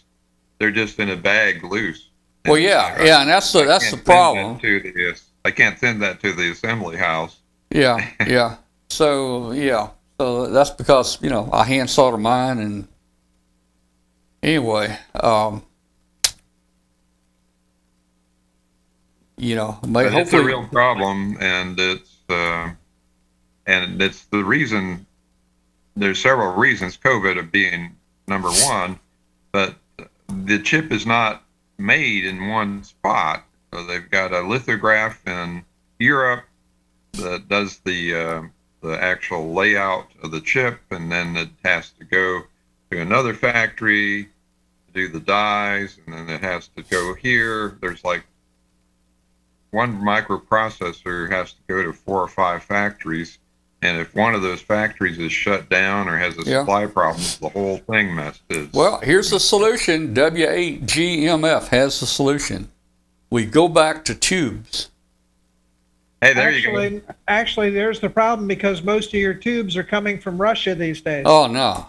they're just in a bag loose. Well, yeah, yeah, and that's the problem. I can't send that to the assembly house. Yeah, yeah. So that's because I hand solder mine, and anyway, But it's a hopefully, real problem, and it's the reason. There's several reasons, COVID of being number one, but the chip is not made in one spot. So they've got a lithograph in Europe that does the actual layout of the chip, and then it has to go to another factory to do the dies, and then it has to go here. There's like one microprocessor has to go to 4 or 5 factories, and if one of those factories is shut down or has a supply problem, the whole thing messed is. Well, here's the solution. W8GMF has the solution. We go back to tubes. Hey, there you go. Actually, there's the problem because most of your tubes are coming from Russia these days. Oh no,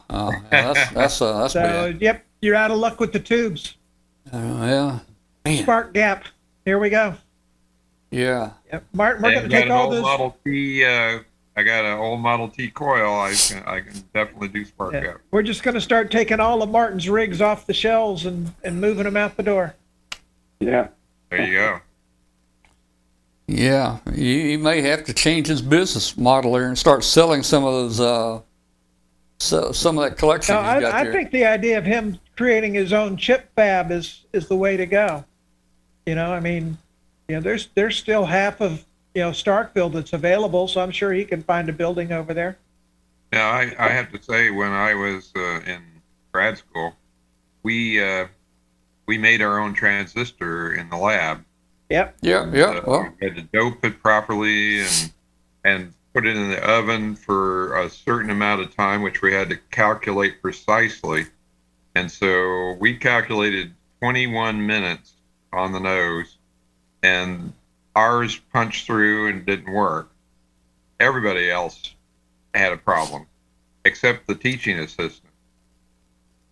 that's So, bad. yep, you're out of luck with the tubes. Yeah, man. Spark gap. Here we go. Yeah. Yep. Martin, we're Hey, going to take all those. Model T. I got an old Model T coil. I can definitely do spark Yeah. gap. We're just going to start taking all of Martin's rigs off the shelves and moving them out the door. Yeah. There you go. Yeah, he may have to change his business model there and start selling some of those, some of that collection No, he's got I there. think the idea of him creating his own chip fab is the way to go. I mean, there's still half of Starkville that's available, so I'm sure he can find a building over there. Yeah, I have to say, when I was in grad school, we made our own transistor in the lab. Yep. Yeah. Well, we had to dope it properly and put it in the oven for a certain amount of time, which we had to calculate precisely. And so we calculated 21 minutes on the nose, and ours punched through and didn't work. Everybody else had a problem, except the teaching assistant.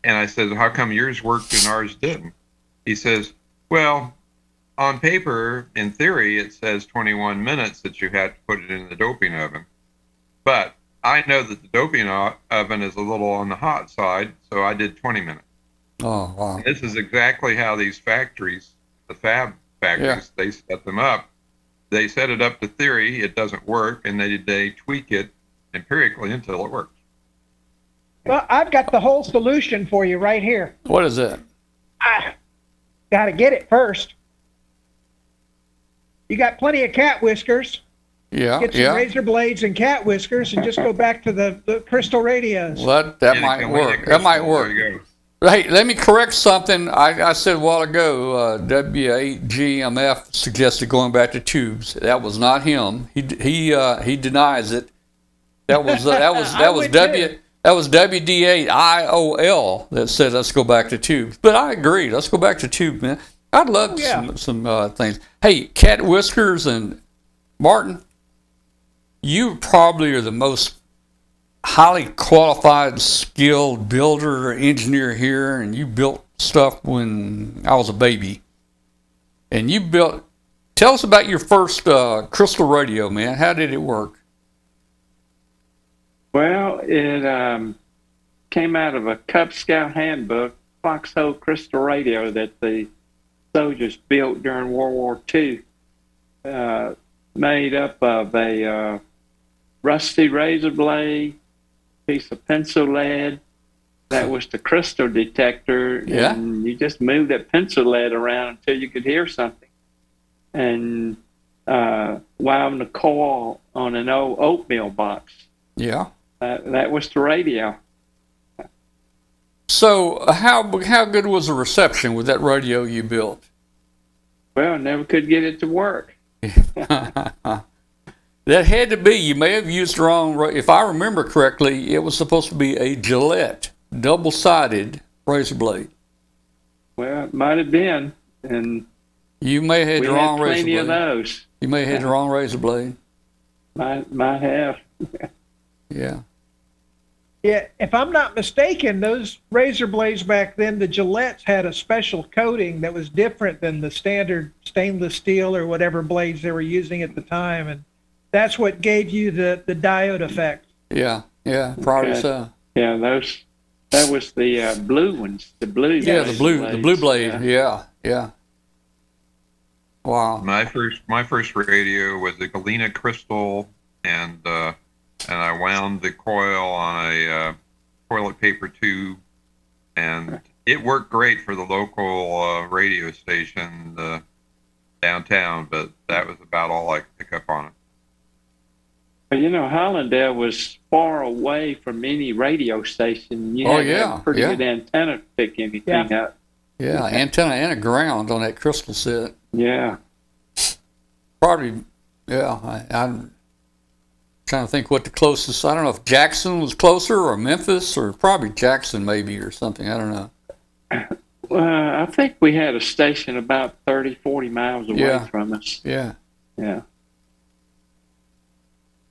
And I said, how come yours worked and ours didn't? He says, well, on paper, in theory, it says 21 minutes that you have to put it in the doping oven. But I know that the doping oven is a little on the hot side, so I did 20 minutes. oh wow. And this is exactly how these factories, the fab factories, they set them up. They set it up to theory, it doesn't work, and they tweak it empirically until it works. Well, I've got the whole solution for you right here. What is it? Got to get it first. You got plenty of cat whiskers. Yeah, Get some razor blades and cat whiskers and just go back to the crystal radios. Well, that might work. That might work. There you go. Hey, let me correct something I said a while ago. W8GMF suggested going back to tubes. That was not him. He denies it. That was WD8IOL that said let's go back to tubes. But I agree. Let's go back to tubes, man. I'd love some things. Hey, cat whiskers and Martin, you probably are the most highly qualified, skilled builder, engineer here, and you built stuff when I was a baby. And tell us about your first crystal radio, man. How did it work? Well, it came out of a Cub Scout handbook, foxhole crystal radio that the soldiers built during World War II, made up of a rusty razor blade, piece of pencil lead. That was the crystal detector. Yeah. And you just moved that pencil lead around until you could hear something. And wound the coil on an old oatmeal box. Yeah. That was the radio. So how good was the reception with that radio you built? Well, never could get it to work. That had to be. You may have used the wrong. If I remember correctly, it was supposed to be a Gillette double-sided razor blade. Well, it might have been, and You may have had we the wrong had razor plenty blade. of those. You may have had the wrong razor blade. Might have. Yeah. Yeah, if I'm not mistaken, those razor blades back then, the Gillettes had a special coating that was different than the standard stainless steel or whatever blades they were using at the time, and that's what gave you the diode effect. Yeah. Yeah. Probably Okay. so. Yeah, that was the blue ones. The blue. Yeah. The blue blades. blade. Yeah. Yeah. Wow. My first radio was a Galena Crystal, and I wound the coil on a toilet paper tube, and it worked great for the local radio station downtown, but that was about all I could pick up on it. But Hollandale was far away from any radio station. You Oh, had to have yeah, a pretty yeah. good antenna to pick anything up. Yeah. Antenna and a ground on that crystal set. Yeah. Probably. Yeah. I'm trying to think what the closest. I don't know if Jackson was closer or Memphis or probably Jackson maybe or something. I don't know. I think we had a station about 30, 40 miles away Yeah. from us. Yeah. Yeah.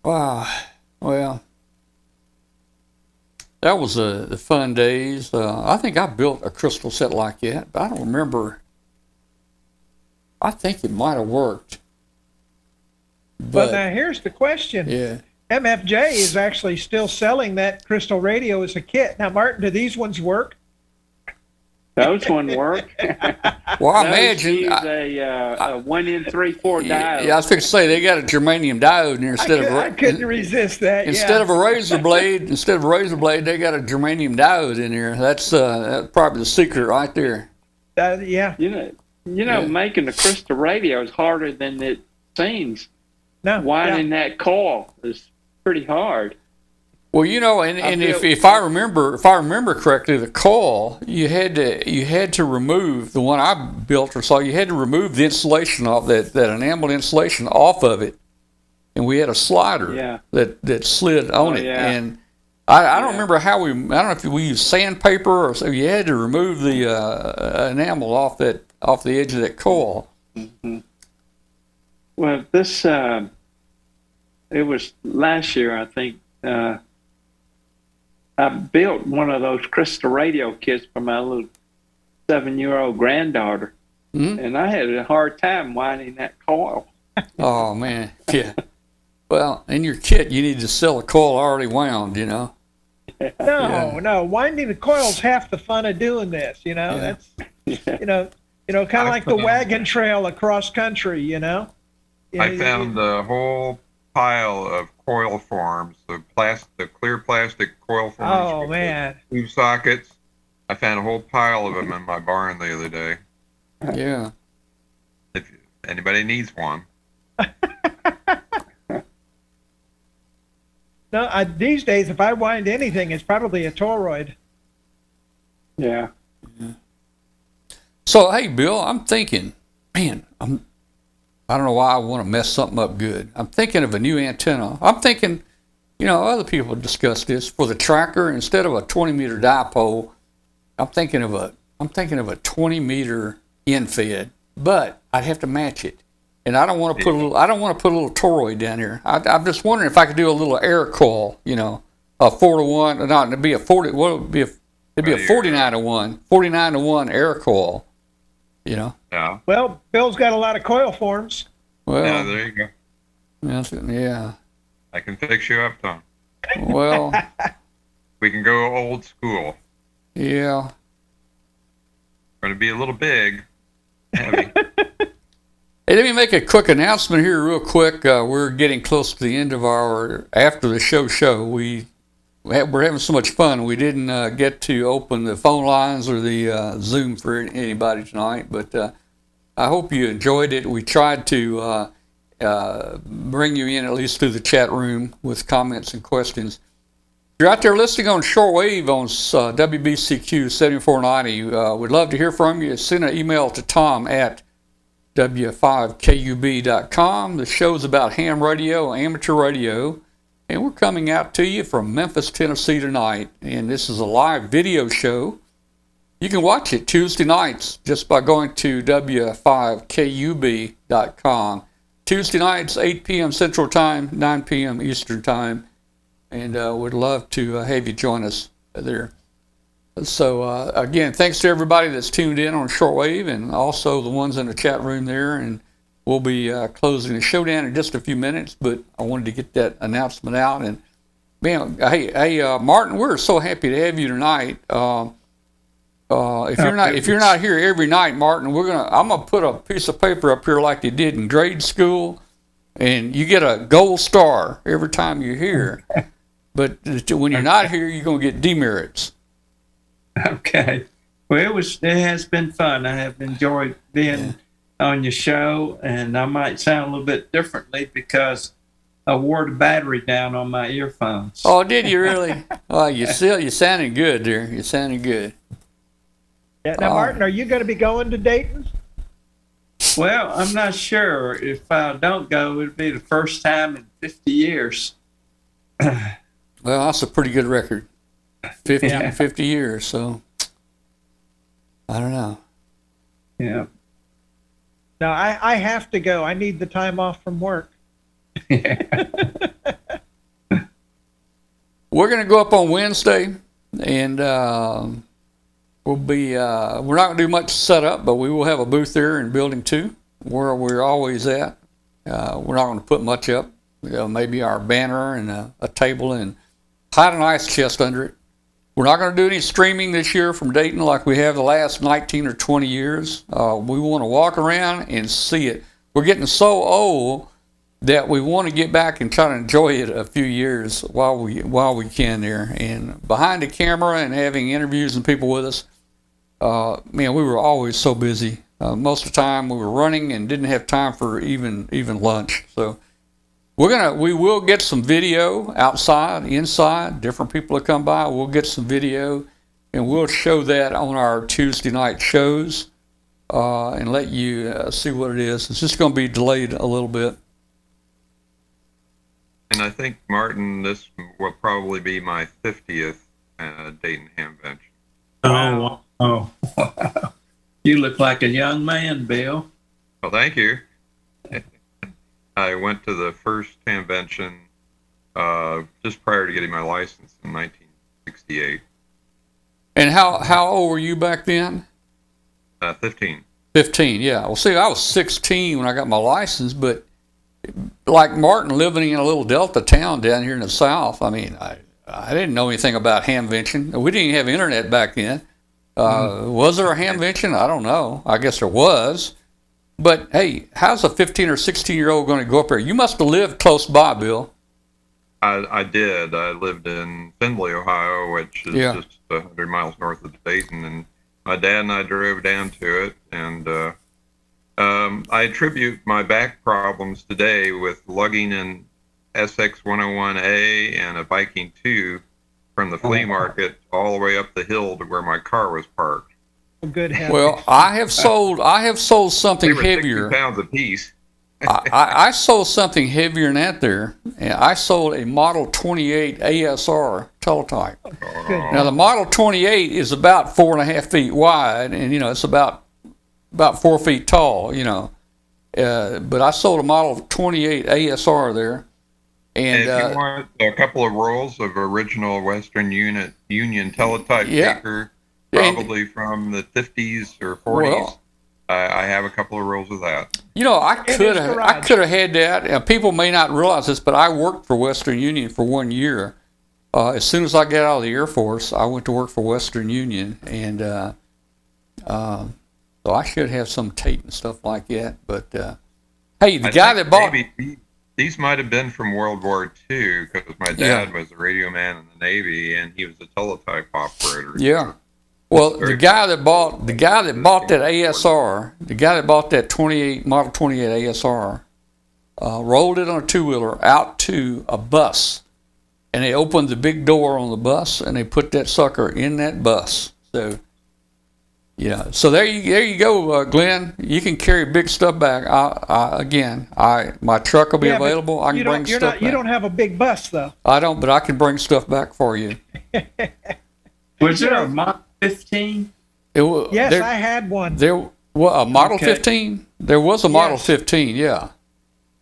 Wow. Well, that was the fun days. I think I built a crystal set like that, but I don't remember. I think it might have worked. But now here's the question. Yeah. MFJ is actually still selling that crystal radio as a kit. Now, Martin, do these ones work? Those wouldn't work. Well, I Those imagine. use a 1 in 3/4 diode. Yeah, I was fixing to say they got a germanium diode in there I couldn't resist that. instead of a razor blade. Instead of a razor blade, they got a germanium diode in there. That's probably the secret right there. Yeah. Yeah. Making a crystal radio is harder than it seems. No. Winding that coil is pretty hard. Well, and if I remember correctly, the coil you had to remove the one I built or saw. You had to remove the insulation off that enameled insulation off of it, and we had a slider that slid on it. Yeah. And I don't remember how I don't know if we used sandpaper or so. You had to remove the enamel off the edge of that coil. Mm-hmm. Well, this it was last year, I think. I built one of those crystal radio kits for my little 7-year-old granddaughter, and I had a hard time winding that coil. Oh man, yeah. Well, in your kit, you need to sell a coil already wound. No. Winding the coil's half the fun of doing this. That's kind of like the wagon trail across country. I found a whole pile of coil forms, the clear plastic coil forms. Oh man! Tube sockets. I found a whole pile of them in my barn the other day. Yeah. If anybody needs one. No, these days, if I wind anything, it's probably a toroid. Yeah. So hey, Bill, I'm thinking, man, I don't know why I want to mess something up good. I'm thinking of a new antenna. I'm thinking, other people have discussed this for the tracker. Instead of a 20-meter dipole, I'm thinking of a 20-meter in-fed, but I'd have to match it, and I don't want to put a little toroid down here. I'm just wondering if I could do a little air coil, a 4-to-1. No, it'd be a 40. What would be a? It'd be a 49-to-1, 49-to-1 air coil. Yeah. Well, Bill's got a lot of coil forms. Well, Yeah, there you go. yeah. I can fix you up, Tom. Well, We can go old school. yeah. Going to be a little big, heavy. Hey, let me make a quick announcement here real quick. We're getting close to the end of our after the show. We're having so much fun. We didn't get to open the phone lines or the Zoom for anybody tonight, but I hope you enjoyed it. We tried to bring you in at least through the chat room with comments and questions. If you're out there listening on shortwave on WBCQ 7490, we'd love to hear from you. Send an email to Tom at w5kub.com. The show's about ham radio, amateur radio, and we're coming out to you from Memphis, Tennessee tonight. And this is a live video show. You can watch it Tuesday nights just by going to w5kub.com. Tuesday nights, 8 p.m. Central Time, 9 p.m. Eastern Time. And we'd love to have you join us there. So, again, thanks to everybody that's tuned in on shortwave and also the ones in the chat room there. And we'll be closing the show down in just a few minutes, but I wanted to get that announcement out. And, man, hey, Martin, we're so happy to have you tonight. If you're not here every night, Martin, I'm gonna put a piece of paper up here like they did in grade school, and you get a gold star every time you're here. But when you're not here, you're gonna get demerits. Okay. Well, it has been fun. I have enjoyed being on your show, and I might sound a little bit differently because I wore the battery down on my earphones. Oh, did you really? Oh, you sounding good there. You're sounding good. Yeah. Now, Martin, are you going to be going to Dayton? Well, I'm not sure. If I don't go, it'll be the first time in 50 years. Well, that's a pretty good record. 50 years, so I don't know. Yeah. No, I have to go. I need the time off from work. We're going to go up on Wednesday, and we're not going to do much setup, but we will have a booth there in Building 2 where we're always at. We're not going to put much up. Maybe our banner and a table and hide an ice chest under it. We're not going to do any streaming this year from Dayton like we have the last 19 or 20 years. We want to walk around and see it. We're getting so old that we want to get back and try to enjoy it a few years while we can there. And behind the camera and having interviews and people with us, man, we were always so busy. Most of the time we were running and didn't have time for even lunch. So we will get some video outside, inside. Different people that come by, we'll get some video, and we'll show that on our Tuesday night shows and let you see what it is. It's just going to be delayed a little bit. And I think, Martin, this will probably be my 50th Dayton Ham Bench. Oh, wow. You look like a young man, Bill. Well, thank you. I went to the first convention just prior to getting my license in 1968. And how old were you back then? 15. 15, yeah. Well, see, I was 16 when I got my license, but like Martin living in a little Delta town down here in the South, I mean, I didn't know anything about hamvention. We didn't even have internet back then. Was there a hamvention? I don't know. I guess there was. But, hey, how's a 15 or 16-year-old going to go up there? You must have lived close by, Bill. I did. I lived in Findlay, Ohio, which is just 100 miles north of Dayton. And my dad and I drove down to it. And I attribute my back problems today with lugging an SX 101A and a Viking 2 from the flea market all the way up the hill to where my car was parked. Good heavens. Well, I have sold something They were heavier. 60 pounds a piece. I sold something heavier than that there. And I sold a Model 28 ASR teletype. Now, the Model 28 is about 4.5 feet wide, and, it's about 4 feet tall, But I sold a Model 28 ASR there. And if you want a couple of rolls of original Western Union teletype paper, probably from the 50s or 40s, well, I have a couple of rolls of that. I could have had that. People may not realize this, but I worked for Western Union for 1 year. As soon as I got out of the Air Force, I went to work for Western Union, and so I should have some tape and stuff like that. But hey, the guy that bought these might have been from World War II because my dad was a radio man in the Navy, and he was a teletype operator. Yeah. Well, the guy that bought that ASR, the guy that bought that Model 28 ASR, rolled it on a two-wheeler out to a bus, and they opened the big door on the bus, and they put that sucker in that bus. So, yeah. So there you go, Glenn. You can carry big stuff back. My truck will be Yeah, but available. I can bring stuff back. You don't have a big bus, though. I don't, but I can bring stuff back for you. Was there a Model 15? Yes, there, I had one. There, well, a Model Okay. 15? There was a Model Yes. 15, yeah.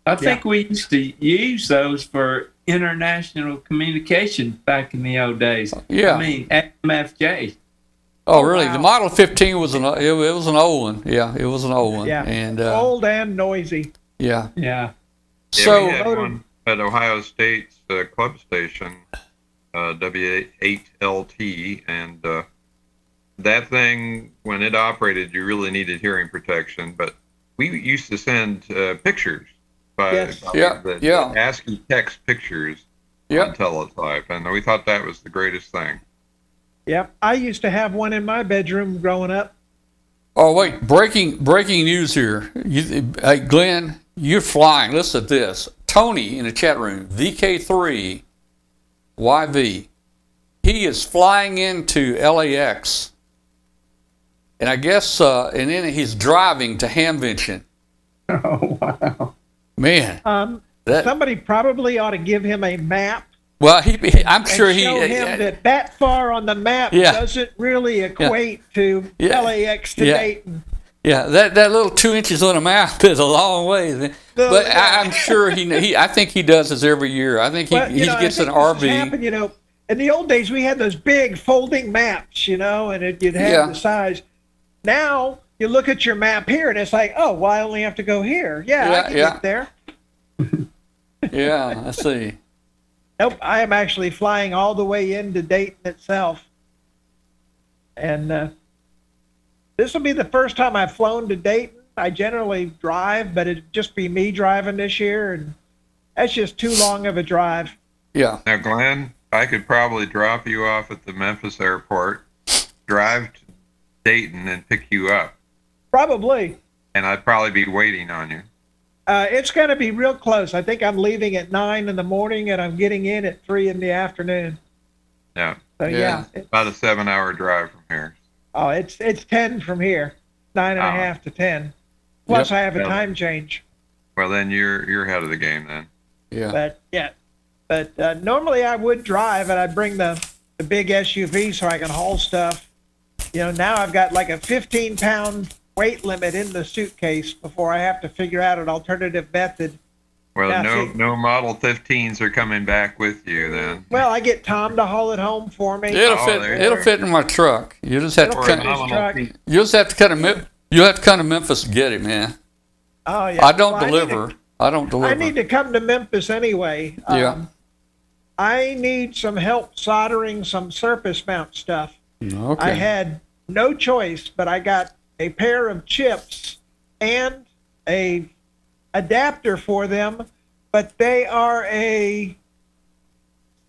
I think we used to use those for international communication back in the old days. Yeah. I mean, MFJ. Oh, really? wow. The Model 15 was it was an old one. Yeah, it was an old one. Yeah. And Old and noisy. yeah. Yeah. So we had one at Ohio State's club station, W8LT, and that thing, when it operated, you really needed hearing protection. But we used to send pictures by Yes. Yeah. ASCII text pictures Yep. on teletype, and we thought that was the greatest thing. Yep. I used to have one in my bedroom growing up. Oh wait, breaking news here. Hey Glenn, you're flying. Listen to this. Tony in the chat room, VK3YV. He is flying into LAX, and I guess, and then he's driving to Hamvention. Oh, wow. Man, that Somebody probably ought to give him a map well, I'm sure and he. show him that far on the map Yeah. doesn't really equate to Yeah. LAX to Yeah. Dayton. Yeah, that little 2 inches on a map is a long way. But I'm sure I think he does this every year. I think he gets an RV. Happened, in the old days, we had those big folding maps, and you'd have Yeah. the size. Now you look at your map here, and it's like, oh, well, I only have to go here. Yeah, I can get there. Yeah, I see. Nope, I am actually flying all the way into Dayton itself, and this will be the first time I've flown to Dayton. I generally drive, but it'd just be me driving this year, and that's just too long of a drive. Yeah. Now, Glenn, I could probably drop you off at the Memphis airport, drive to Dayton, and pick you up, Probably. and I'd probably be waiting on you. It's going to be real close. I think I'm leaving at 9 in the morning, and I'm getting in at 3 in the afternoon. Yeah, So Yeah. yeah, about a 7-hour drive from here. oh, it's 10 from here, 9.5 to 10. Plus, Yep. I have a Yeah. time change. Well, then you're ahead of the game then. Yeah. But normally I would drive, and I'd bring the big SUV so I can haul stuff. Now I've got like a 15-pound weight limit in the suitcase before I have to figure out an alternative method. Well, Yeah, no Model 15s are coming back with you then. Well, I get Tom to haul it home for me. It'll Oh, fit. there It'll you fit in my truck. You just have to It'll fit come. in his truck. You just have to come to Memphis to get it, man. Oh yeah. I don't Well, deliver. I don't deliver. I need to come to Memphis anyway. Yeah. I need some help soldering some surface mount stuff. Okay. I had no choice, but I got a pair of chips and a adapter for them, but they are a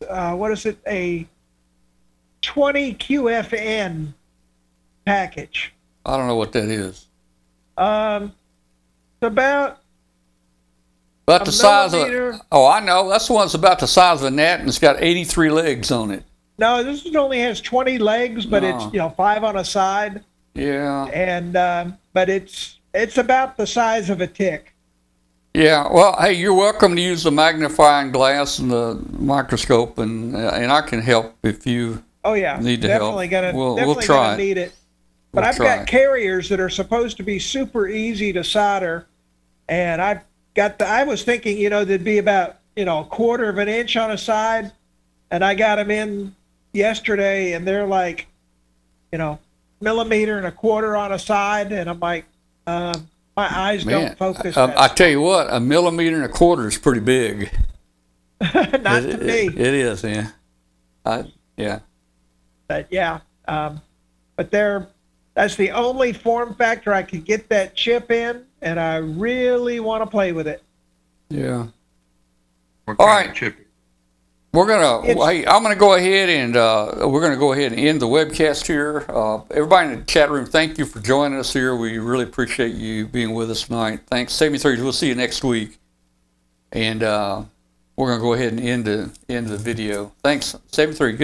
a 20 QFN package. I don't know what that is. It's about About A the size of. millimeter. Oh, I know. That's the one that's about the size of a gnat, and it's got 83 legs on it. no, this one only has 20 legs, but Oh. it's 5 on a side, Yeah. and but it's about the size of a tick. Yeah. Well, hey, you're welcome to use the magnifying glass and the microscope, and I can help if you. Oh yeah, Need to help. definitely gonna We'll definitely try gonna it. need it. But We'll I've try got it. carriers that are supposed to be super easy to solder, and I was thinking, there'd be about a quarter of an inch on a side, and I got them in yesterday, and they're like, millimeter and a quarter on a side, and I'm like, my eyes Man, don't focus. I tell you what, a millimeter and a quarter is pretty big. Not to me. It is, yeah. Yeah. But yeah, but that's the only form factor I could get that chip in, and I really want to play with it. Yeah. What All kind right. of chip? We're gonna. It's- Hey, I'm gonna go ahead and we're gonna go ahead and end the webcast here. Everybody in the chat room, thank you for joining us here. We really appreciate you being with us tonight. Thanks, 73. We'll see you next week. And we're going to go ahead and end the video. Thanks, 73. Good